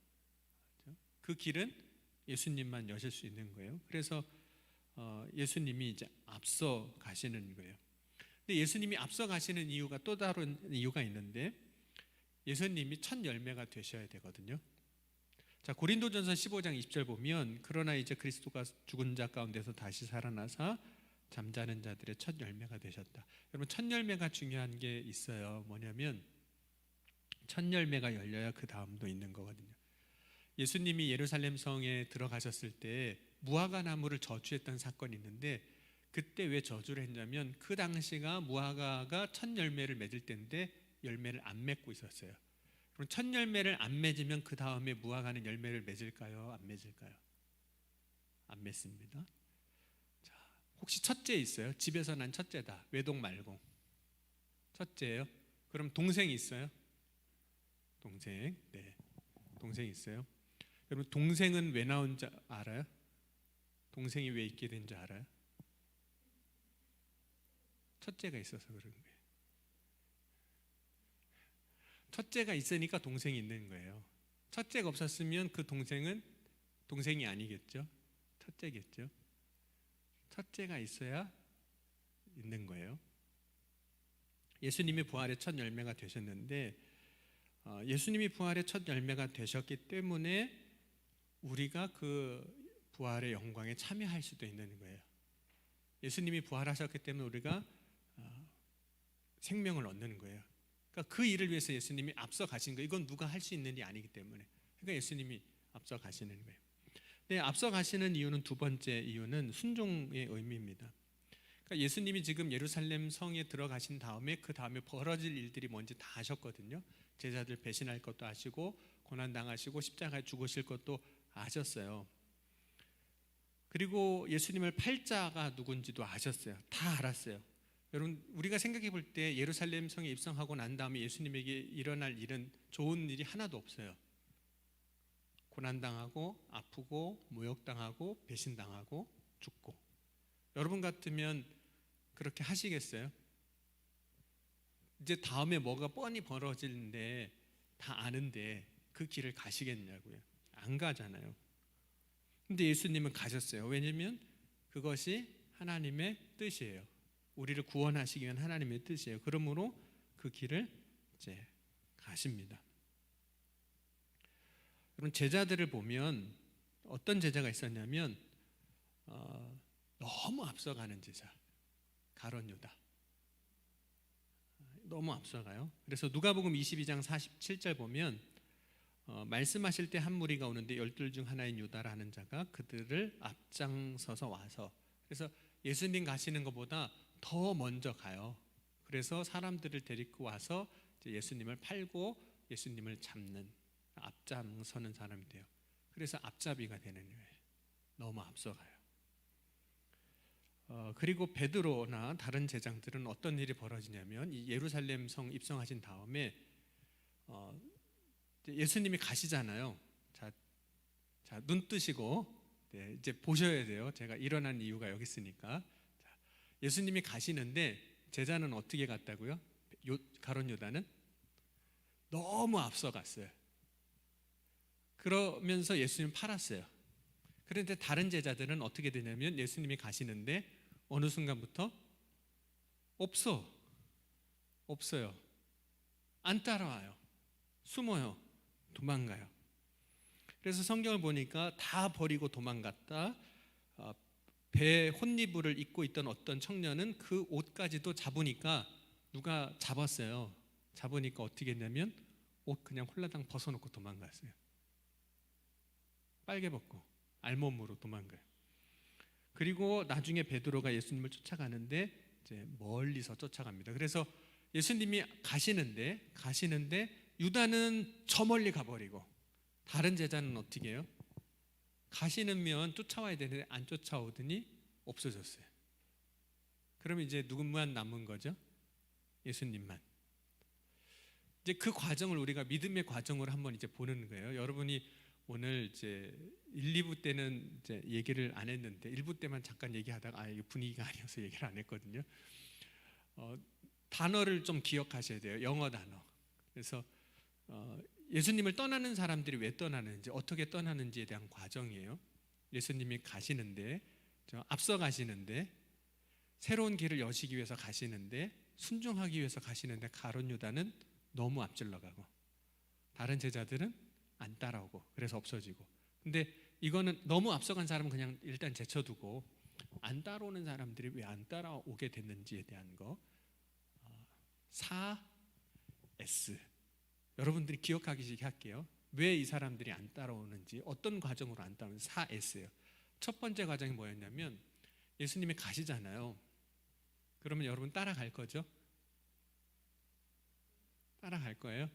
그 길은 예수님만 여실 수 있는 거예요. 그래서 예수님이 이제 앞서 가시는 거예요. 근데 예수님이 앞서 가시는 이유가 또 다른 이유가 있는데 예수님이 첫 열매가 되셔야 되거든요. 자, 고린도전서 15장 20절 보면 그러나 이제 그리스도가 죽은 자 가운데서 다시 살아나사 잠자는 자들의 첫 열매가 되셨다. 여러분, 첫 열매가 중요한 게 있어요. 뭐냐면 첫 열매가 열려야 그 다음도 있는 거거든요. 예수님이 예루살렘 성에 들어가셨을 때 무화과 나무를 저주했던 사건이 있는데 그때 왜 저주를 했냐면 그 당시가 무화과가 첫 열매를 맺을 때인데 열매를 안 맺고 있었어요. 그럼 첫 열매를 안 맺으면 그 다음에 무화과는 열매를 맺을까요? 안 맺을까요? 안 맺습니다. 자, 혹시 첫째 있어요? 집에서 난 첫째다. 외동 말고 첫째예요? 그럼 동생이 있어요? 동생, 네, 동생 있어요. 여러분, 동생은 왜 나온 줄 알아요? 동생이 왜 있게 된 줄 알아요? 첫째가 있어서 그런 거예요. 첫째가 있으니까 동생이 있는 거예요. 첫째가 없었으면 그 동생은 동생이 아니겠죠? 첫째겠죠? 첫째가 있어야 있는 거예요. 예수님이 부활의 첫 열매가 되셨는데 예수님이 부활의 첫 열매가 되셨기 때문에 우리가 그 부활의 영광에 참여할 수도 있는 거예요. 예수님이 부활하셨기 때문에 우리가 생명을 얻는 거예요. 그러니까 그 일을 위해서 예수님이 앞서 가신 거예요. 이건 누가 할 수 있는 일이 아니기 때문에. 그러니까 예수님이 앞서 가시는 거예요. 네, 앞서 가시는 이유는 두 번째 이유는 순종의 의미입니다. 그러니까 예수님이 지금 예루살렘 성에 들어가신 다음에 그 다음에 벌어질 일들이 뭔지 다 아셨거든요. 제자들 배신할 것도 아시고 고난 당하시고 십자가에 죽으실 것도 아셨어요. 그리고 예수님을 팔 자가 누군지도 아셨어요. 다 알았어요. 여러분, 우리가 생각해 볼 때 예루살렘 성에 입성하고 난 다음에 예수님에게 일어날 일은 좋은 일이 하나도 없어요. 고난당하고 아프고 모욕당하고 배신당하고 죽고. 여러분 같으면 그렇게 하시겠어요? 이제 다음에 뭐가 뻔히 벌어지는데 다 아는데 그 길을 가시겠냐고요. 안 가잖아요. 근데 예수님은 가셨어요. 왜냐면 그것이 하나님의 뜻이에요. 우리를 구원하시기 위한 하나님의 뜻이에요. 그러므로 그 길을 이제 가십니다. 여러분, 제자들을 보면 어떤 제자가 있었냐면 너무 앞서가는 제자, 가룟 유다. 너무 앞서가요. 그래서 누가복음 22장 47절 보면 말씀하실 때 한 무리가 오는데 12 중 하나인 유다라는 자가 그들을 앞장서서 와서, 그래서 예수님 가시는 것보다 더 먼저 가요. 그래서 사람들을 데리고 와서 이제 예수님을 팔고 예수님을 잡는, 앞장서는 사람이 돼요. 그래서 앞잡이가 되는 거예요. 너무 앞서가요. 그리고 베드로나 다른 제자들은 어떤 일이 벌어지냐면, 이 예루살렘 성 입성하신 다음에 예수님이 가시잖아요. 자, 눈 뜨시고 이제 보셔야 돼요. 제가 일어난 이유가 여기 있으니까. 예수님이 가시는데 제자는 어떻게 갔다고요? 가룟 유다는 너무 앞서갔어요. 그러면서 예수님 팔았어요. 그런데 다른 제자들은 어떻게 되냐면 예수님이 가시는데 어느 순간부터 없어요. 안 따라와요. 숨어요. 도망가요. 그래서 성경을 보니까 다 버리고 도망갔다. 배 혼니부를 입고 있던 어떤 청년은 그 옷까지도 잡으니까 누가 잡았어요. 잡으니까 어떻게 했냐면 옷 그냥 홀라당 벗어놓고 도망갔어요. 빨개 벗고 알몸으로 도망가요. 그리고 나중에 베드로가 예수님을 쫓아가는데 이제 멀리서 쫓아갑니다. 그래서 예수님이 가시는데 유다는 저 멀리 가버리고 다른 제자는 어떻게 해요? 가시는 쫓아와야 되는데 안 쫓아오더니 없어졌어요. 그러면 이제 누구만 남은 거죠? 예수님만. 이제 그 과정을 우리가 믿음의 과정으로 한번 이제 보는 거예요. 여러분이 오늘 이제 1, 2부 때는 이제 얘기를 안 했는데 1부 때만 잠깐 얘기하다가 이게 분위기가 아니어서 얘기를 안 했거든요. 단어를 좀 기억하셔야 돼요. 영어 단어. 그래서 예수님을 떠나는 사람들이 왜 떠나는지, 어떻게 떠나는지에 대한 과정이에요. 예수님이 가시는데, 앞서 가시는데, 새로운 길을 여시기 위해서 가시는데, 순종하기 위해서 가시는데 가룟 유다는 너무 앞질러 가고 다른 제자들은 안 따라오고 그래서 없어지고. 근데 이거는 너무 앞서간 사람은 그냥 일단 제쳐두고 안 따라오는 사람들이 왜 안 따라오게 됐는지에 대한 거, 4S 여러분들이 기억하기 할게요. 왜 이 사람들이 안 따라오는지, 어떤 과정으로 안 따라오는지 4S예요. 첫 번째 과정이 뭐였냐면 예수님이 가시잖아요. 그러면 여러분 따라갈 거죠? 따라갈 거예요.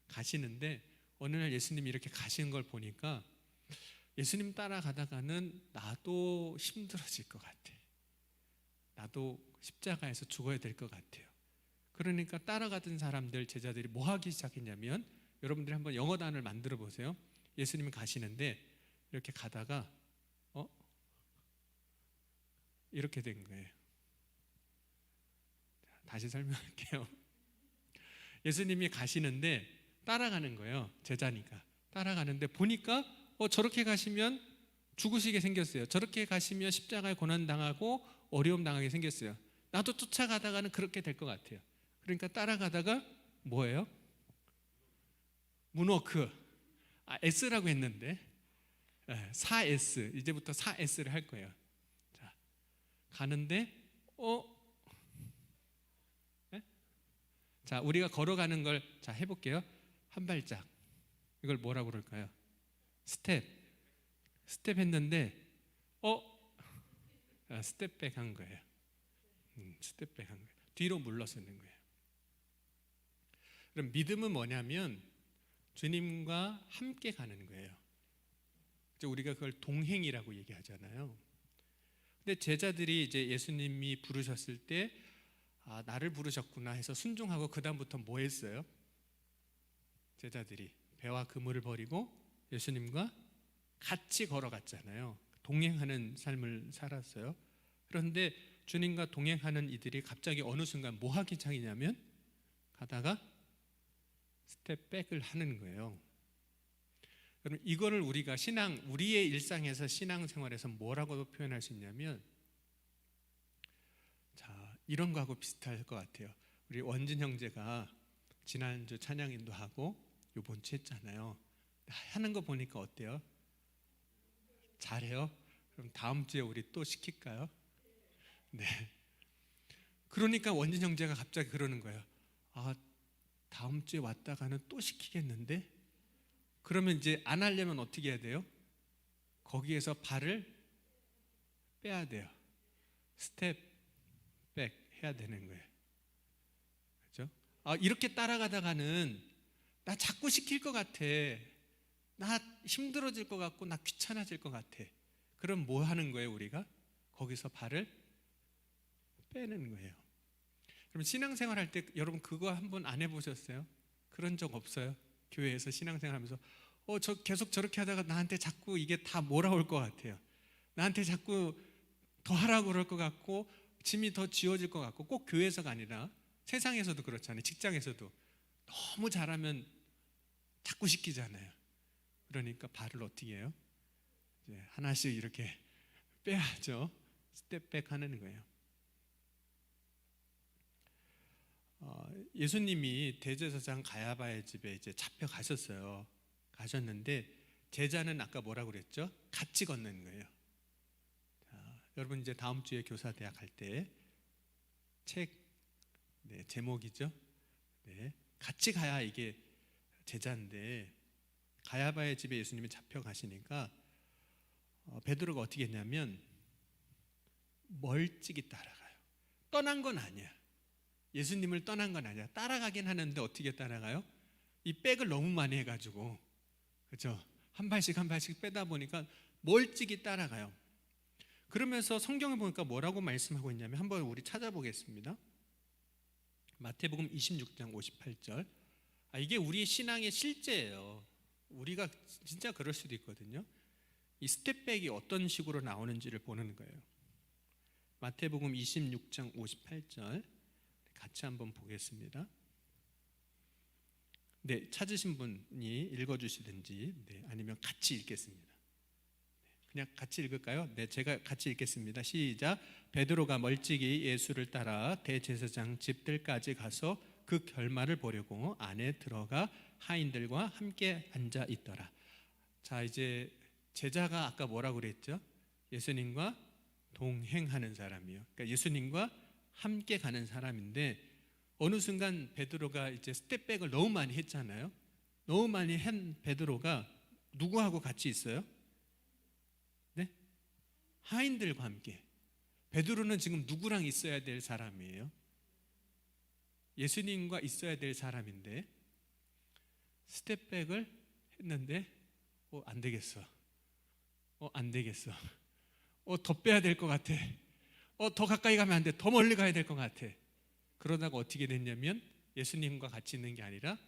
가시는데 어느 날 예수님이 이렇게 가시는 걸 보니까 예수님 따라가다가는 나도 힘들어질 것 같아. 나도 십자가에서 죽어야 될 것 같아요. 그러니까 따라가던 사람들, 제자들이 뭐 하기 시작했냐면, 여러분들이 한번 영어 단어를 만들어 보세요. 예수님이 가시는데 이렇게 가다가 이렇게 된 거예요. 다시 설명할게요. 예수님이 가시는데 따라가는 거예요. 제자니까 따라가는데 보니까 저렇게 가시면 죽으시게 생겼어요. 저렇게 가시면 십자가에 고난당하고 어려움 당하게 생겼어요. 나도 쫓아가다가는 그렇게 될 것 같아요. 그러니까 따라가다가 뭐예요? 문워크. S라고 했는데 4S. 이제부터 4S를 할 거예요. 자, 가는데 자, 우리가 걸어가는 걸 해볼게요. 한 발짝. 이걸 뭐라고 그럴까요? 스텝 했는데 스텝백 한 거예요. 스텝백 한 거예요. 뒤로 물러서는 거예요. 그럼 믿음은 뭐냐면 주님과 함께 가는 거예요. 우리가 그걸 동행이라고 얘기하잖아요. 근데 제자들이 이제 예수님이 부르셨을 때 나를 부르셨구나 해서 순종하고 그 다음부터 뭐 했어요? 제자들이 배와 그물을 버리고 예수님과 같이 걸어갔잖아요. 동행하는 삶을 살았어요. 그런데 주님과 동행하는 이들이 갑자기 어느 순간 뭐 하기 시작이냐면 가다가 스텝백을 하는 거예요. 그럼 이거를 우리가 우리의 일상에서 신앙생활에서 뭐라고 표현할 수 있냐면 이런 거하고 비슷할 것 같아요. 우리 원진 형제가 지난주 찬양인도 하고 요번 주 했잖아요. 하는 거 보니까 어때요? 잘해요? 그럼 다음 주에 우리 또 시킬까요? 네. 그러니까 원진 형제가 갑자기 그러는 거예요. 아, 다음 주에 왔다가는 또 시키겠는데? 그러면 이제 안 하려면 어떻게 해야 돼요? 거기에서 발을 빼야 돼요. 스텝 백 해야 되는 거예요. 그렇죠? 아, 이렇게 따라가다가는 나 자꾸 시킬 것 같아. 나 힘들어질 것 같고 나 귀찮아질 것 같아. 그럼 뭐 하는 거예요, 우리가? 거기서 발을 빼는 거예요. 그럼 신앙생활 할 때 여러분 그거 한번 안 해보셨어요? 그런 적 없어요? 교회에서 신앙생활 하면서 저 계속 저렇게 하다가 나한테 자꾸 이게 다 몰아올 것 같아요. 나한테 자꾸 더 하라고 그럴 것 같고 짐이 더 지워질 것 같고, 꼭 교회에서가 아니라 세상에서도 그렇잖아요. 직장에서도 너무 잘하면 자꾸 시키잖아요. 그러니까 발을 어떻게 해요? 이제 하나씩 이렇게 빼야죠. 스텝백 하는 거예요. 예수님이 대제사장 가야바의 집에 이제 잡혀가셨어요. 가셨는데 제자는 아까 뭐라고 그랬죠? 같이 걷는 거예요. 자, 여러분 이제 다음 주에 교사대학 할 때 책 제목이죠. 네, 같이 가야 이게 제자인데, 가야바의 집에 예수님이 잡혀가시니까 베드로가 어떻게 했냐면 멀찍이 따라가요. 떠난 건 아니야. 예수님을 떠난 건 아니야. 따라가긴 하는데 어떻게 따라가요? 이 백을 너무 많이 해가지고, 그렇죠? 한 발씩 한 발씩 빼다 보니까 멀찍이 따라가요. 그러면서 성경에 보니까 뭐라고 말씀하고 있냐면 한번 우리 찾아보겠습니다. 마태복음 26장 58절. 이게 우리의 신앙의 실제예요. 우리가 진짜 그럴 수도 있거든요. 이 스텝백이 어떤 식으로 나오는지를 보는 거예요. 마태복음 26장 58절 같이 한번 보겠습니다. 네, 찾으신 분이 읽어주시든지, 아니면 같이 읽겠습니다. 그냥 같이 읽을까요? 네, 제가 같이 읽겠습니다. 시작. 베드로가 멀찍이 예수를 따라 대제사장 집들까지 가서 그 결말을 보려고 안에 들어가 하인들과 함께 앉아 있더라. 자, 이제 제자가 아까 뭐라고 그랬죠? 예수님과 동행하는 사람이요. 그러니까 예수님과 함께 가는 사람인데, 어느 순간 베드로가 이제 스텝백을 너무 많이 했잖아요. 너무 많이 한 베드로가 누구하고 같이 있어요? 네? 하인들과 함께. 베드로는 지금 누구랑 있어야 될 사람이에요? 예수님과 있어야 될 사람인데 스텝백을 했는데 안 되겠어. 안 되겠어. 더 빼야 될 것 같아. 더 가까이 가면 안 돼. 더 멀리 가야 될 것 같아. 그러다가 어떻게 됐냐면 예수님과 같이 있는 게 아니라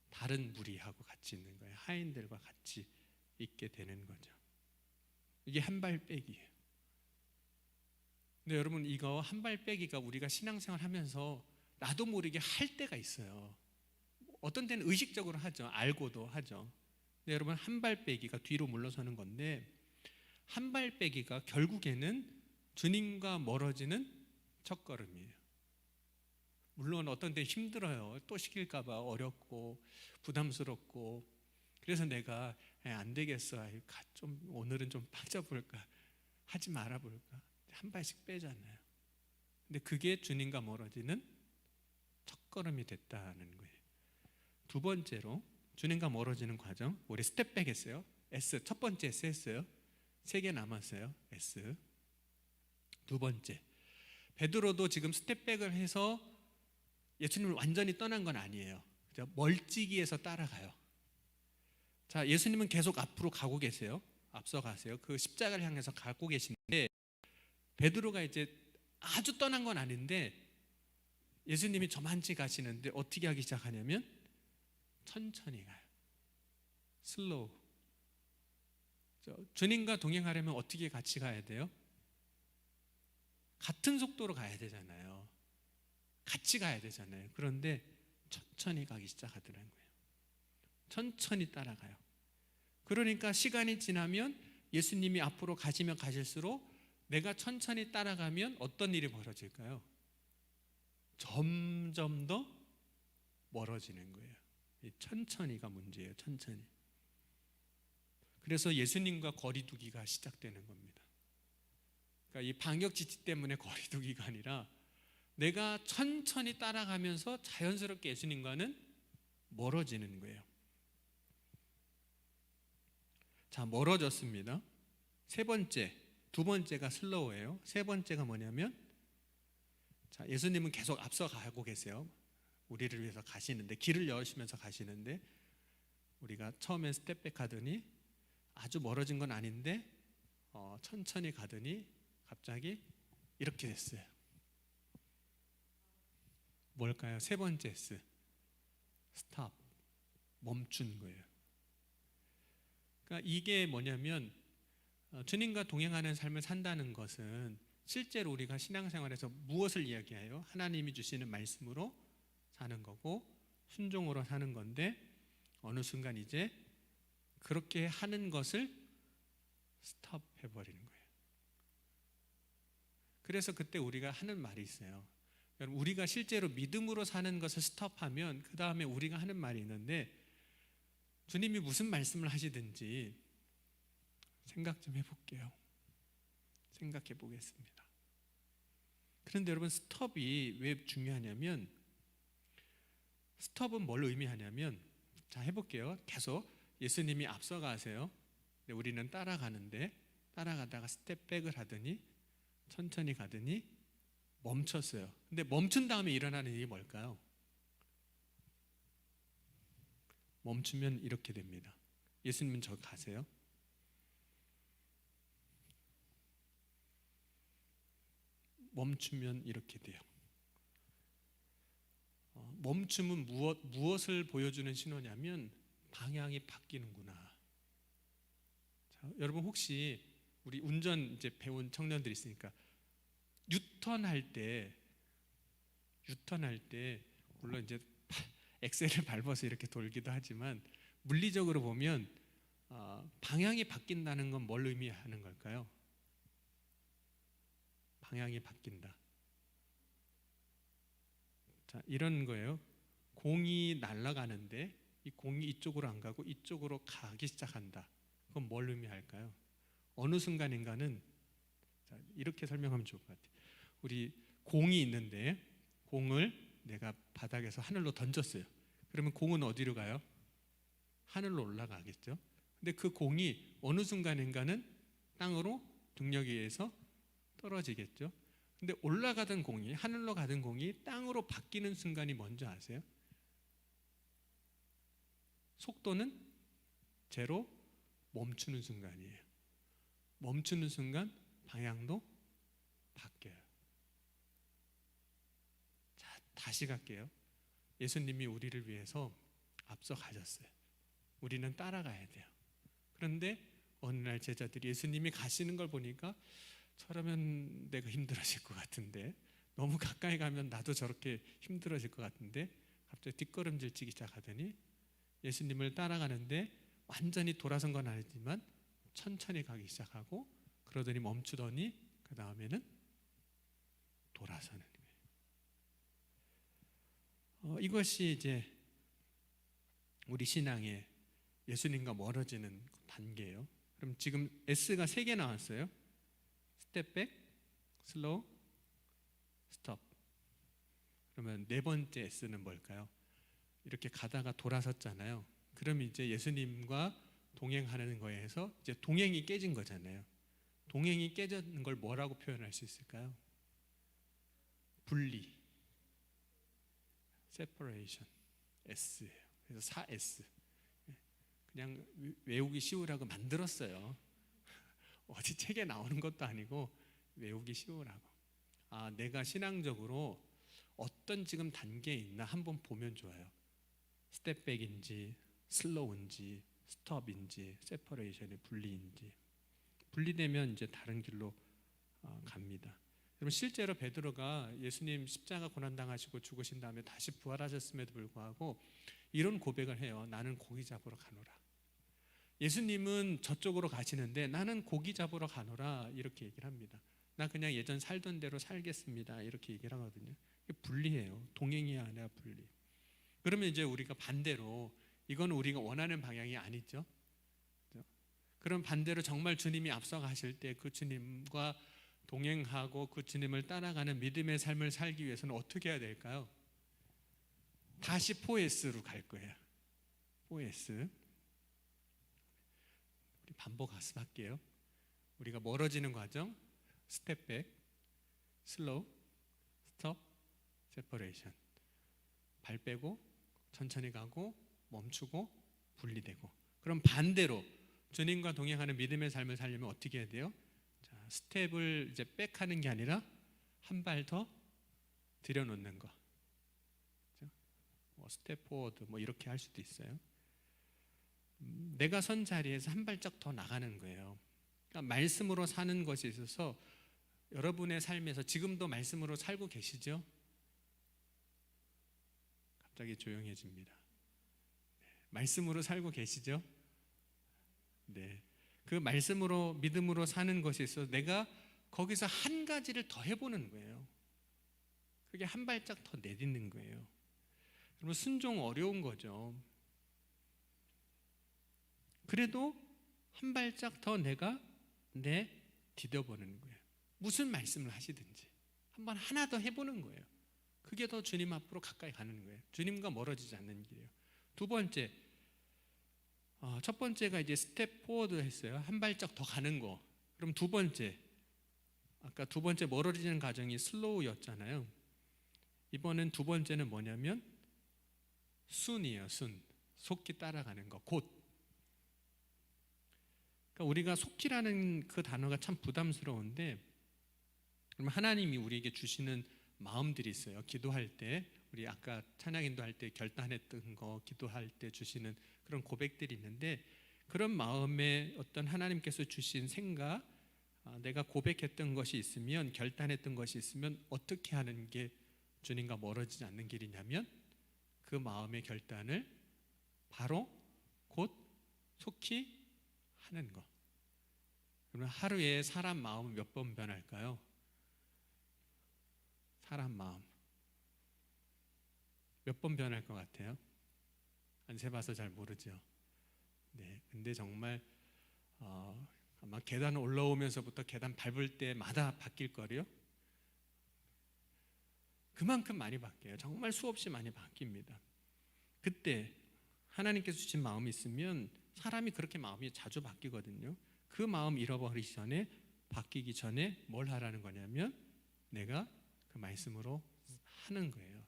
다른 무리하고 같이 있는 거예요. 하인들과 같이 있게 되는 거죠. 이게 한 발 빼기예요. 근데 여러분, 이거 한 발 빼기가 우리가 신앙생활 하면서 나도 모르게 할 때가 있어요. 어떤 때는 의식적으로 하죠. 알고도 하죠. 근데 여러분, 한 발 빼기가 뒤로 물러서는 건데, 한 발 빼기가 결국에는 주님과 멀어지는 첫걸음이에요. 물론 어떤 때 힘들어요. 또 시킬까 봐 어렵고 부담스럽고, 그래서 내가 안 되겠어. 좀 오늘은 좀 빠져볼까, 하지 말아볼까, 한 발씩 빼잖아요. 근데 그게 주님과 멀어지는 첫걸음이 됐다는 거예요. 두 번째로 주님과 멀어지는 과정, 우리 스텝백 했어요. S, 첫 번째 S 했어요. 3개 남았어요. S. 두 번째, 베드로도 지금 스텝백을 해서 예수님을 완전히 떠난 건 아니에요. 멀찍이에서 따라가요. 자, 예수님은 계속 앞으로 가고 계세요. 앞서가세요. 그 십자가를 향해서 가고 계신데, 베드로가 이제 아주 떠난 건 아닌데 예수님이 저만치 가시는데 어떻게 하기 시작하냐면 천천히 가요. 슬로우. 주님과 동행하려면 어떻게 같이 가야 돼요? 같은 속도로 가야 되잖아요. 같이 가야 되잖아요. 그런데 천천히 가기 시작하더라고요. 천천히 따라가요. 그러니까 시간이 지나면 예수님이 앞으로 가시면 가실수록 내가 천천히 따라가면 어떤 일이 벌어질까요? 점점 더 멀어지는 거예요. 이 천천히가 문제예요. 천천히. 그래서 예수님과 거리두기가 시작되는 겁니다. 그러니까 이 방역 지침 때문에 거리두기가 아니라 내가 천천히 따라가면서 자연스럽게 예수님과는 멀어지는 거예요. 자, 멀어졌습니다. 세 번째, 두 번째가 슬로우예요. 세 번째가 뭐냐면, 자, 예수님은 계속 앞서 가고 계세요. 우리를 위해서 가시는데, 길을 여시면서 가시는데, 우리가 처음엔 스텝백 하더니 아주 멀어진 건 아닌데 천천히 가더니 갑자기 이렇게 됐어요. 뭘까요? 세 번째 S, 스탑, 멈춘 거예요. 그러니까 이게 뭐냐면, 주님과 동행하는 삶을 산다는 것은 실제로 우리가 신앙생활에서 무엇을 이야기해요? 하나님이 주시는 말씀으로 사는 거고 순종으로 사는 건데, 어느 순간 이제 그렇게 하는 것을 스톱해버리는 거예요. 그래서 그때 우리가 하는 말이 있어요. 여러분, 우리가 실제로 믿음으로 사는 것을 스톱하면 그 다음에 우리가 하는 말이 있는데, 주님이 무슨 말씀을 하시든지 생각 좀 해볼게요. 생각해 보겠습니다. 그런데 여러분, 스톱이 왜 중요하냐면, 스톱은 뭘 의미하냐면, 자, 해볼게요. 계속 예수님이 앞서가세요. 근데 우리는 따라가는데, 따라가다가 스텝백을 하더니 천천히 가더니 멈췄어요. 근데 멈춘 다음에 일어나는 일이 뭘까요? 멈추면 이렇게 됩니다. 예수님은 저 가세요. 멈추면 이렇게 돼요. 멈춤은 무엇을 보여주는 신호냐면 방향이 바뀌는구나. 자, 여러분, 혹시 우리 운전 이제 배운 청년들이 있으니까 유턴할 때 물론 이제 엑셀을 밟아서 이렇게 돌기도 하지만, 물리적으로 보면 방향이 바뀐다는 건 뭘 의미하는 걸까요? 방향이 바뀐다. 자, 이런 거예요. 공이 날아가는데 이 공이 이쪽으로 안 가고 이쪽으로 가기 시작한다. 그건 뭘 의미할까요? 어느 순간인가는, 자, 이렇게 설명하면 좋을 것 같아요. 우리 공이 있는데 공을 내가 바닥에서 하늘로 던졌어요. 그러면 공은 어디로 가요? 하늘로 올라가겠죠. 근데 그 공이 어느 순간인가는 땅으로 중력에 의해서 떨어지겠죠. 근데 올라가던 공이, 하늘로 가던 공이 땅으로 바뀌는 순간이 뭔지 아세요? 속도는 제로, 멈추는 순간이에요. 멈추는 순간 방향도 바뀌어요. 자, 다시 갈게요. 예수님이 우리를 위해서 앞서 가셨어요. 우리는 따라가야 돼요. 그런데 어느 날 제자들이 예수님이 가시는 걸 보니까, 저러면 내가 힘들어질 것 같은데, 너무 가까이 가면 나도 저렇게 힘들어질 것 같은데, 갑자기 뒷걸음질 치기 시작하더니 예수님을 따라가는데 완전히 돌아선 건 아니지만 천천히 가기 시작하고, 그러더니 멈추더니 그 다음에는 돌아서는 거예요. 이것이 이제 우리 신앙의 예수님과 멀어지는 단계예요. 그럼 지금 S가 3개 나왔어요. 스텝백, 슬로우, 스톱. 그러면 네 번째 S는 뭘까요? 이렇게 가다가 돌아섰잖아요. 그럼 이제 예수님과 동행하는 거에서 이제 동행이 깨진 거잖아요. 동행이 깨진 걸 뭐라고 표현할 수 있을까요? 분리, separation, S예요. 그래서 4S. 그냥 외우기 쉬우라고 만들었어요. 어디 책에 나오는 것도 아니고 외우기 쉬우라고. 아, 내가 신앙적으로 어떤 지금 단계에 있나 한번 보면 좋아요. 스텝백인지 슬로우인지 스톱인지 세퍼레이션의 분리인지. 분리되면 이제 다른 길로 갑니다. 여러분, 실제로 베드로가 예수님 십자가 고난당하시고 죽으신 다음에 다시 부활하셨음에도 불구하고 이런 고백을 해요. 나는 고기 잡으러 가노라. 예수님은 저쪽으로 가시는데 나는 고기 잡으러 가노라, 이렇게 얘기를 합니다. 나 그냥 예전 살던 대로 살겠습니다. 이렇게 얘기를 하거든요. 이게 분리해요. 동행이 아니라 분리. 그러면 이제 우리가 반대로 이건 우리가 원하는 방향이 아니죠. 그럼 반대로 정말 주님이 앞서가실 때 그 주님과 동행하고 그 주님을 따라가는 믿음의 삶을 살기 위해서는 어떻게 해야 될까요? 다시 4S로 갈 거예요. 4S. 우리 반복 학습할게요. 우리가 멀어지는 과정, 스텝백, 슬로우, 스톱, 세퍼레이션. 발 빼고 천천히 가고 멈추고 분리되고. 그럼 반대로 주님과 동행하는 믿음의 삶을 살려면 어떻게 해야 돼요? 자, 스텝을 이제 백하는 게 아니라 한 발 더 들여놓는 거. 뭐 스텝 포워드 뭐 이렇게 할 수도 있어요. 내가 선 자리에서 한 발짝 더 나가는 거예요. 그러니까 말씀으로 사는 것에 있어서 여러분의 삶에서 지금도 말씀으로 살고 계시죠? 갑자기 조용해집니다. 말씀으로 살고 계시죠? 네. 그 말씀으로 믿음으로 사는 것에 있어서 내가 거기서 한 가지를 더 해보는 거예요. 그게 한 발짝 더 내딛는 거예요. 여러분 순종 어려운 거죠. 그래도 한 발짝 더 내가 디뎌보는 거예요. 무슨 말씀을 하시든지 한번 하나 더 해보는 거예요. 그게 더 주님 앞으로 가까이 가는 거예요. 주님과 멀어지지 않는 길이에요. 두 번째, 첫 번째가 이제 스텝 포워드 했어요. 한 발짝 더 가는 거. 그럼 두 번째, 아까 두 번째 멀어지는 과정이 슬로우였잖아요. 이번엔 두 번째는 뭐냐면 순이에요. 순. 속히 따라가는 거. 곧. 그러니까 우리가 속히라는 그 단어가 참 부담스러운데, 그럼 하나님이 우리에게 주시는 마음들이 있어요. 기도할 때, 우리 아까 찬양인도 할 때 결단했던 거, 기도할 때 주시는 그런 고백들이 있는데, 그런 마음에 어떤 하나님께서 주신 생각, 내가 고백했던 것이 있으면, 결단했던 것이 있으면 어떻게 하는 게 주님과 멀어지지 않는 길이냐면 그 마음의 결단을 바로 곧 속히 하는 것. 그러면 하루에 사람 마음은 몇 번 변할까요? 사람 마음 몇 번 변할 것 같아요? 안 세봐서 잘 모르죠. 네, 근데 정말 아마 계단 올라오면서부터 계단 밟을 때마다 바뀔 거래요. 그만큼 많이 바뀌어요. 정말 수없이 많이 바뀝니다. 그때 하나님께서 주신 마음이 있으면 사람이 그렇게 마음이 자주 바뀌거든요. 그 마음 잃어버리기 전에, 바뀌기 전에 뭘 하라는 거냐면 내가 그 말씀으로 하는 거예요.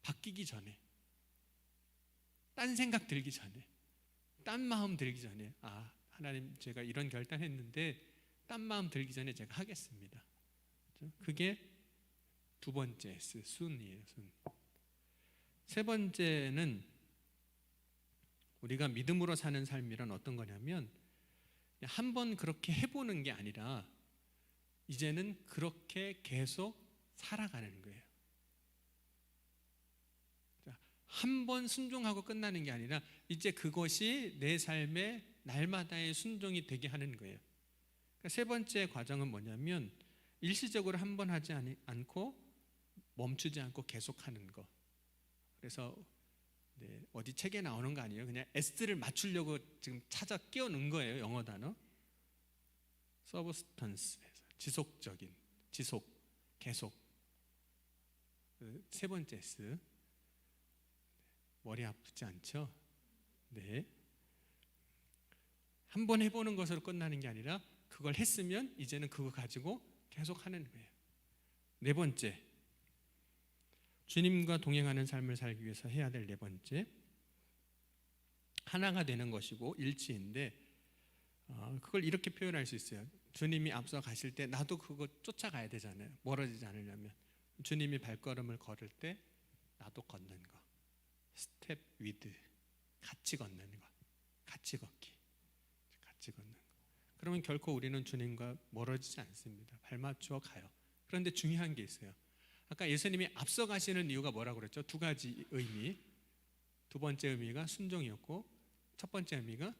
바뀌기 전에, 딴 생각 들기 전에, 딴 마음 들기 전에, 하나님 제가 이런 결단했는데 딴 마음 들기 전에 제가 하겠습니다. 그게 두 번째 순이에요. 순. 세 번째는 우리가 믿음으로 사는 삶이란 어떤 거냐면 한번 그렇게 해보는 게 아니라 이제는 그렇게 계속 살아가는 거예요. 한 번 순종하고 끝나는 게 아니라 이제 그것이 내 삶의 날마다의 순종이 되게 하는 거예요. 그러니까 세 번째 과정은 뭐냐면 일시적으로 한 번 하지 않고 멈추지 않고 계속하는 거. 그래서 어디 책에 나오는 거 아니에요. 그냥 S를 맞추려고 지금 찾아 끼워 넣은 거예요. 영어 단어. 서브스턴스, 지속적인, 지속, 계속. 세 번째 S. 머리 아프지 않죠? 네. 한 번 해보는 것으로 끝나는 게 아니라 그걸 했으면 이제는 그거 가지고 계속 하는 거예요. 네 번째, 주님과 동행하는 삶을 살기 위해서 해야 될 네 번째, 하나가 되는 것이고 일치인데 그걸 이렇게 표현할 수 있어요. 주님이 앞서 가실 때 나도 그거 쫓아가야 되잖아요. 멀어지지 않으려면. 주님이 발걸음을 걸을 때 나도 걷는 거. 스텝 위드, 같이 걷는 거. 같이 걷기. 같이 걷는 거. 그러면 결코 우리는 주님과 멀어지지 않습니다. 발맞추어 가요. 그런데 중요한 게 있어요. 아까 예수님이 앞서 가시는 이유가 뭐라고 그랬죠? 두 가지 의미. 두 번째 의미가 순종이었고 첫 번째 의미가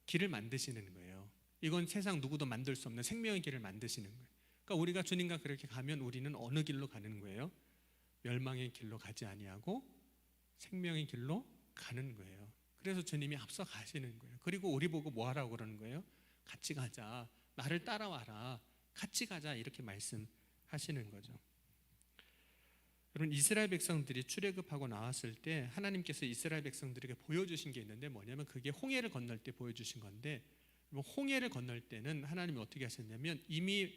길을 만드시는 거예요. 이건 세상 누구도 만들 수 없는 생명의 길을 만드시는 거예요. 그러니까 우리가 주님과 그렇게 가면 우리는 어느 길로 가는 거예요? 멸망의 길로 가지 아니하고 생명의 길로 가는 거예요. 그래서 주님이 앞서 가시는 거예요. 그리고 우리 보고 뭐 하라고 그러는 거예요? 같이 가자, 나를 따라와라, 같이 가자, 이렇게 말씀하시는 거죠. 여러분, 이스라엘 백성들이 출애굽하고 나왔을 때 하나님께서 이스라엘 백성들에게 보여주신 게 있는데 뭐냐면 그게 홍해를 건널 때 보여주신 건데, 홍해를 건널 때는 하나님이 어떻게 하셨냐면 이미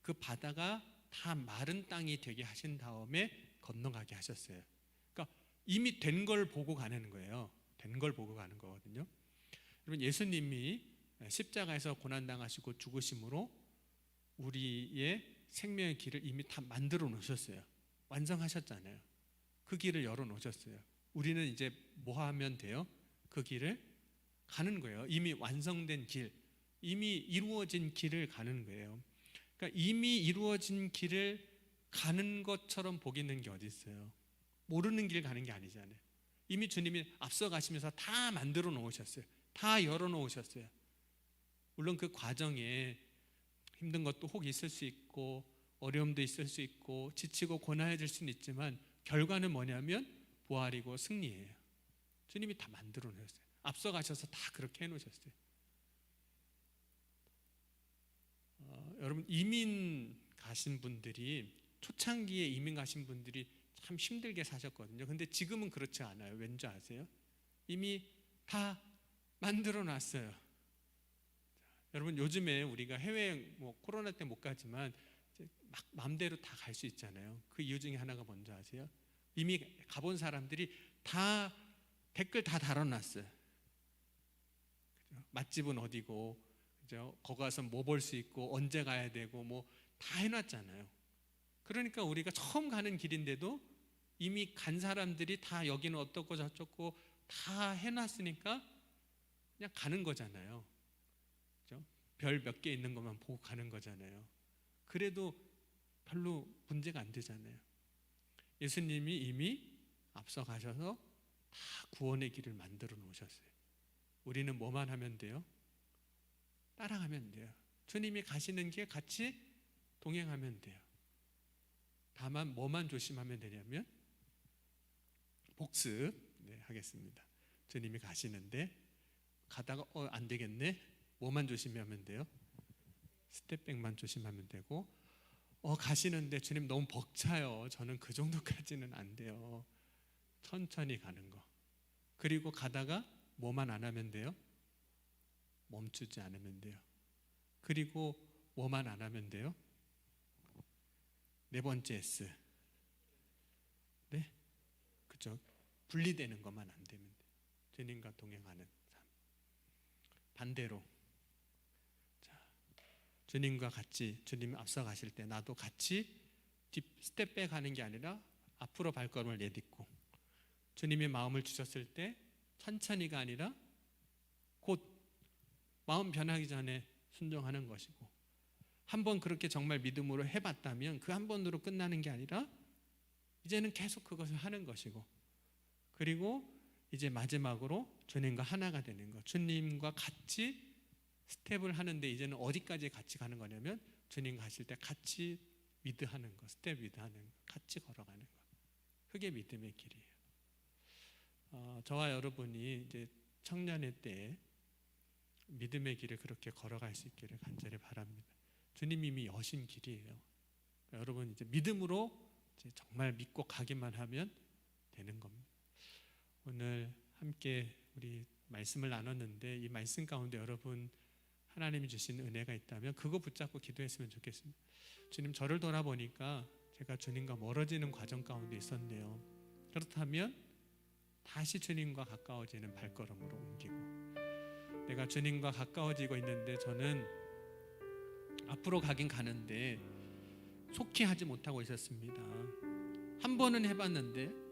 그 바다가 다 마른 땅이 되게 하신 다음에 건너가게 하셨어요. 그러니까 이미 된 걸 보고 가는 거예요. 된 걸 보고 가는 거거든요. 여러분, 예수님이 십자가에서 고난당하시고 죽으심으로 우리의 생명의 길을 이미 다 만들어 놓으셨어요. 완성하셨잖아요. 그 길을 열어 놓으셨어요. 우리는 이제 뭐 하면 돼요? 그 길을 가는 거예요. 이미 완성된 길, 이미 이루어진 길을 가는 거예요. 그러니까 이미 이루어진 길을 가는 것처럼 보이는 게 어디 있어요? 모르는 길 가는 게 아니잖아요. 이미 주님이 앞서 가시면서 다 만들어 놓으셨어요. 다 열어 놓으셨어요. 물론 그 과정에 힘든 것도 혹 있을 수 있고 어려움도 있을 수 있고 지치고 고난해질 수는 있지만 결과는 뭐냐면 부활이고 승리예요. 주님이 다 만들어 놓으셨어요. 앞서 가셔서 다 그렇게 해놓으셨어요. 여러분, 이민 가신 분들이, 초창기에 이민 가신 분들이 참 힘들게 사셨거든요. 근데 지금은 그렇지 않아요. 왠지 아세요? 이미 다 만들어 놨어요. 여러분, 요즘에 우리가 해외 코로나 때 못 가지만 막 마음대로 다 갈 수 있잖아요. 그 이유 중에 하나가 뭔지 아세요? 이미 가본 사람들이 다 댓글 다 달아놨어요. 맛집은 어디고, 그죠? 거기 가서 뭐 볼 수 있고 언제 가야 되고 뭐 다 해놨잖아요. 그러니까 우리가 처음 가는 길인데도 이미 간 사람들이 다 여기는 어떻고 저쩌고 다 해놨으니까 그냥 가는 거잖아요. 그죠? 별 몇 개 있는 것만 보고 가는 거잖아요. 그래도 별로 문제가 안 되잖아요. 예수님이 이미 앞서 가셔서 다 구원의 길을 만들어 놓으셨어요. 우리는 뭐만 하면 돼요? 따라가면 돼요. 주님이 가시는 길 같이 동행하면 돼요. 다만 뭐만 조심하면 되냐면 복습 하겠습니다. 주님이 가시는데 가다가 안 되겠네? 뭐만 조심하면 돼요? 스텝백만 조심하면 되고, 가시는데 주님 너무 벅차요. 저는 그 정도까지는 안 돼요. 천천히 가는 거. 그리고 가다가 뭐만 안 하면 돼요? 멈추지 않으면 돼요. 그리고 뭐만 안 하면 돼요? 네 번째 S. 네? 그죠? 분리되는 것만 안 되면 돼요. 주님과 동행하는 삶. 반대로, 주님과 같이, 주님 앞서 가실 때 나도 같이 스텝백 하는 게 아니라 앞으로 발걸음을 내딛고, 주님이 마음을 주셨을 때 천천히가 아니라 곧 마음 변하기 전에 순종하는 것이고, 한번 그렇게 정말 믿음으로 해봤다면 그 한 번으로 끝나는 게 아니라 이제는 계속 그것을 하는 것이고, 그리고 이제 마지막으로 주님과 하나가 되는 것, 주님과 같이 스텝을 하는데 이제는 어디까지 같이 가는 거냐면 주님 가실 때 같이 위드하는 것, 스텝 위드하는 것, 같이 걸어가는 것. 그게 믿음의 길이에요. 저와 여러분이 이제 청년의 때 믿음의 길을 그렇게 걸어갈 수 있기를 간절히 바랍니다. 주님 이미 여신 길이에요. 그러니까 여러분 이제 믿음으로 이제 정말 믿고 가기만 하면 되는 겁니다. 오늘 함께 우리 말씀을 나눴는데 이 말씀 가운데 여러분 하나님이 주신 은혜가 있다면 그거 붙잡고 기도했으면 좋겠습니다. 주님, 저를 돌아보니까 제가 주님과 멀어지는 과정 가운데 있었네요. 그렇다면 다시 주님과 가까워지는 발걸음으로 옮기고, 내가 주님과 가까워지고 있는데 저는 앞으로 가긴 가는데 속히 하지 못하고 있었습니다. 한 번은 해봤는데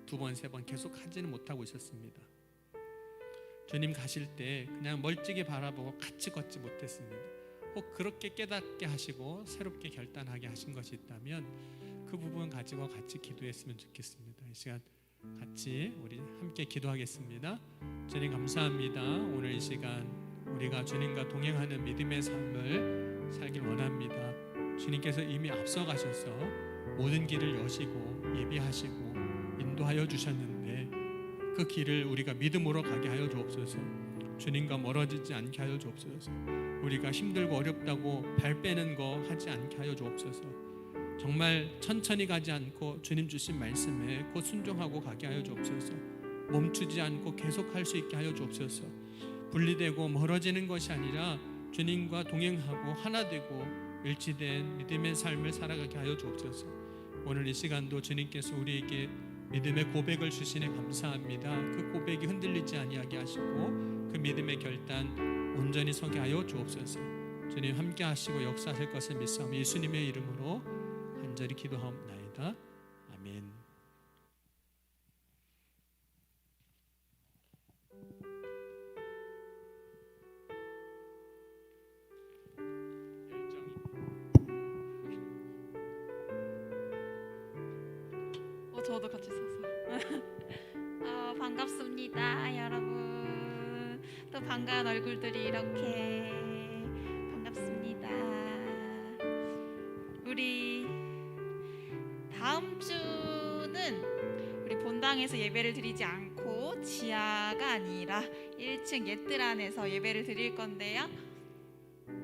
두 번, 세 번 계속 하지는 못하고 있었습니다. 주님 가실 때 그냥 멀찍이 바라보고 같이 걷지 못했습니다. 혹 그렇게 깨닫게 하시고 새롭게 결단하게 하신 것이 있다면 그 부분 가지고 같이 기도했으면 좋겠습니다. 이 시간 같이 우리 함께 기도하겠습니다. 주님 감사합니다. 오늘 이 시간 우리가 주님과 동행하는 믿음의 삶을 살길 원합니다. 주님께서 이미 앞서가셔서 모든 길을 여시고 예비하시고 인도하여 주셨는데 그 길을 우리가 믿음으로 가게 하여 주옵소서. 주님과 멀어지지 않게 하여 주옵소서. 우리가 힘들고 어렵다고 발 빼는 거 하지 않게 하여 주옵소서. 정말 천천히 가지 않고 주님 주신 말씀에 곧 순종하고 가게 하여 주옵소서. 멈추지 않고 계속할 수 있게 하여 주옵소서. 분리되고 멀어지는 것이 아니라 주님과 동행하고 하나 되고 일치된 믿음의 삶을 살아가게 하여 주옵소서. 오늘 이 시간도 주님께서 우리에게 믿음의 고백을 주시니 감사합니다. 그 고백이 흔들리지 아니하게 하시고 그 믿음의 결단 온전히 서게 하여 주옵소서. 주님 함께 하시고 역사하실 것을 믿사오며 예수님의 이름으로 간절히 기도하옵나이다. 아멘. 저도 같이 서서 반갑습니다 여러분. 또 반가운 얼굴들이 이렇게 반갑습니다. 우리 다음 주는 우리 본당에서 예배를 드리지 않고 지하가 아니라 1층 옛뜰 안에서 예배를 드릴 건데요.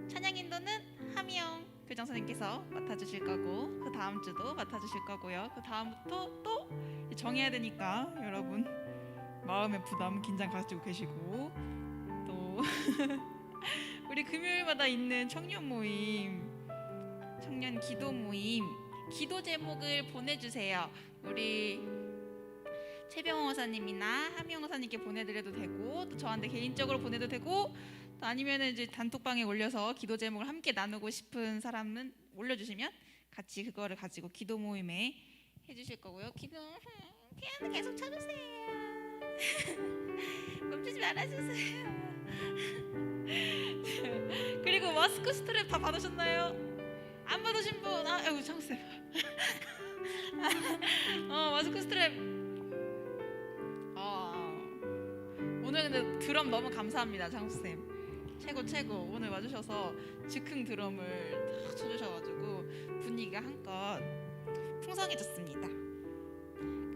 찬양 인도는 함영 교장 선생님께서 맡아주실 거고 그 다음 주도 맡아주실 거고요. 그 다음부터 또 정해야 되니까 여러분 마음의 부담 긴장 가지고 계시고 또 우리 금요일마다 있는 청년 모임 청년 기도 모임 기도 제목을 보내주세요. 우리 최병호 원사님이나 함영 원사님께 보내드려도 되고 또 저한테 개인적으로 보내도 되고 또 아니면은 이제 단톡방에 올려서 기도 제목을 함께 나누고 싶은 사람은 올려주시면 같이 그거를 가지고 기도 모임에 해주실 거고요. 기도 피아노 계속 쳐주세요. 멈추지 말아주세요. 그리고 마스크 스트랩 다 받으셨나요? 안 받으신 분, 아이고 창쌤. 마스크 스트랩. 오늘 근데 드럼 너무 감사합니다, 장수쌤. 최고 오늘 와주셔서 즉흥 드럼을 탁 쳐주셔가지고 분위기가 한껏 풍성해졌습니다.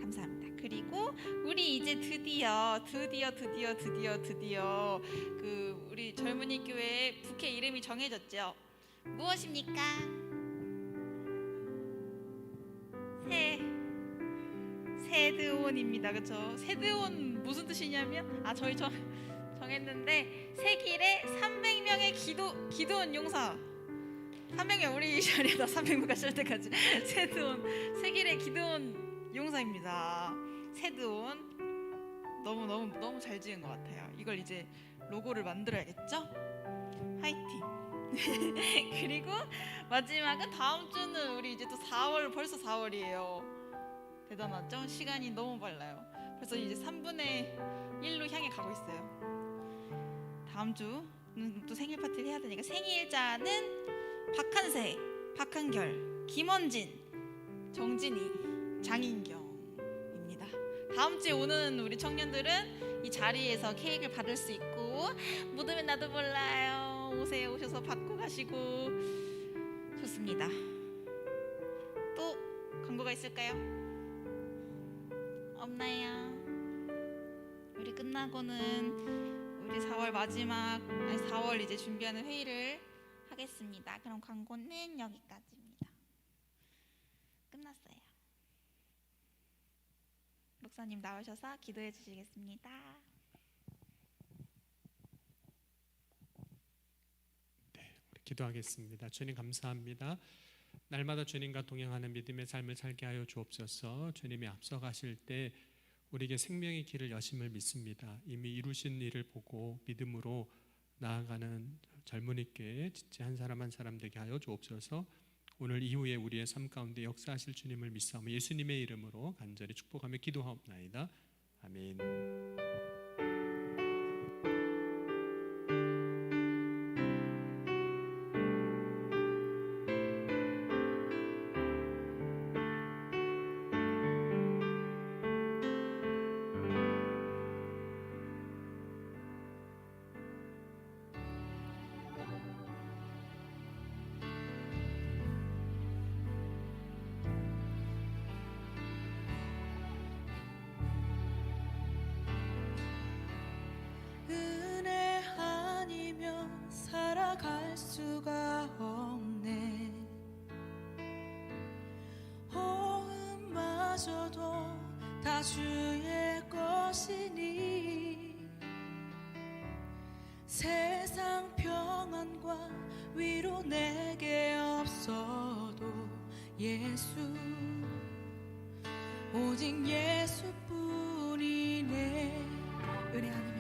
감사합니다. 그리고 우리 이제 드디어 그 우리 젊은이 교회 부캐 이름이 정해졌죠. 무엇입니까? 세드온입니다. 그렇죠? 세드온 무슨 뜻이냐면 저희 정했는데 세길에 300명의 기도원 용사 300명 우리 이 자리에다 300명 갔을 때까지 세드온 세길의 기도원 용사입니다. 세드온 너무 잘 지은 것 같아요. 이걸 이제 로고를 만들어야겠죠? 화이팅! 그리고 마지막은 다음 주는 우리 이제 또 4월 벌써 4월이에요. 대단하죠? 시간이 너무 빨라요. 그래서 이제 3분의 1로 향해 가고 있어요. 다음 주는 또 생일 파티를 해야 되니까 생일자는 박한세, 박한결, 김원진, 정진이, 장인경입니다. 다음 주에 오는 우리 청년들은 이 자리에서 케이크를 받을 수 있고 못 오면 나도 몰라요. 오세요. 오셔서 받고 가시고 좋습니다. 또 광고가 있을까요? 없나요? 우리 끝나고는 우리 4월 마지막 4월 이제 준비하는 회의를 하겠습니다. 그럼 광고는 여기까지입니다. 끝났어요. 목사님 나오셔서 기도해 주시겠습니다. 기도하겠습니다. 주님 감사합니다. 날마다 주님과 동행하는 믿음의 삶을 살게 하여 주옵소서. 주님이 앞서가실 때 우리에게 생명의 길을 여심을 믿습니다. 이미 이루신 일을 보고 믿음으로 나아가는 젊은이께 진짜 한 사람 한 사람 되게 하여 주옵소서. 오늘 이후에 우리의 삶 가운데 역사하실 주님을 믿사오며 예수님의 이름으로 간절히 축복하며 기도하옵나이다. 아멘. 다 주의 것이니 세상 평안과 위로 내게 없어도 예수 오직 예수뿐이네. 은혜 하나님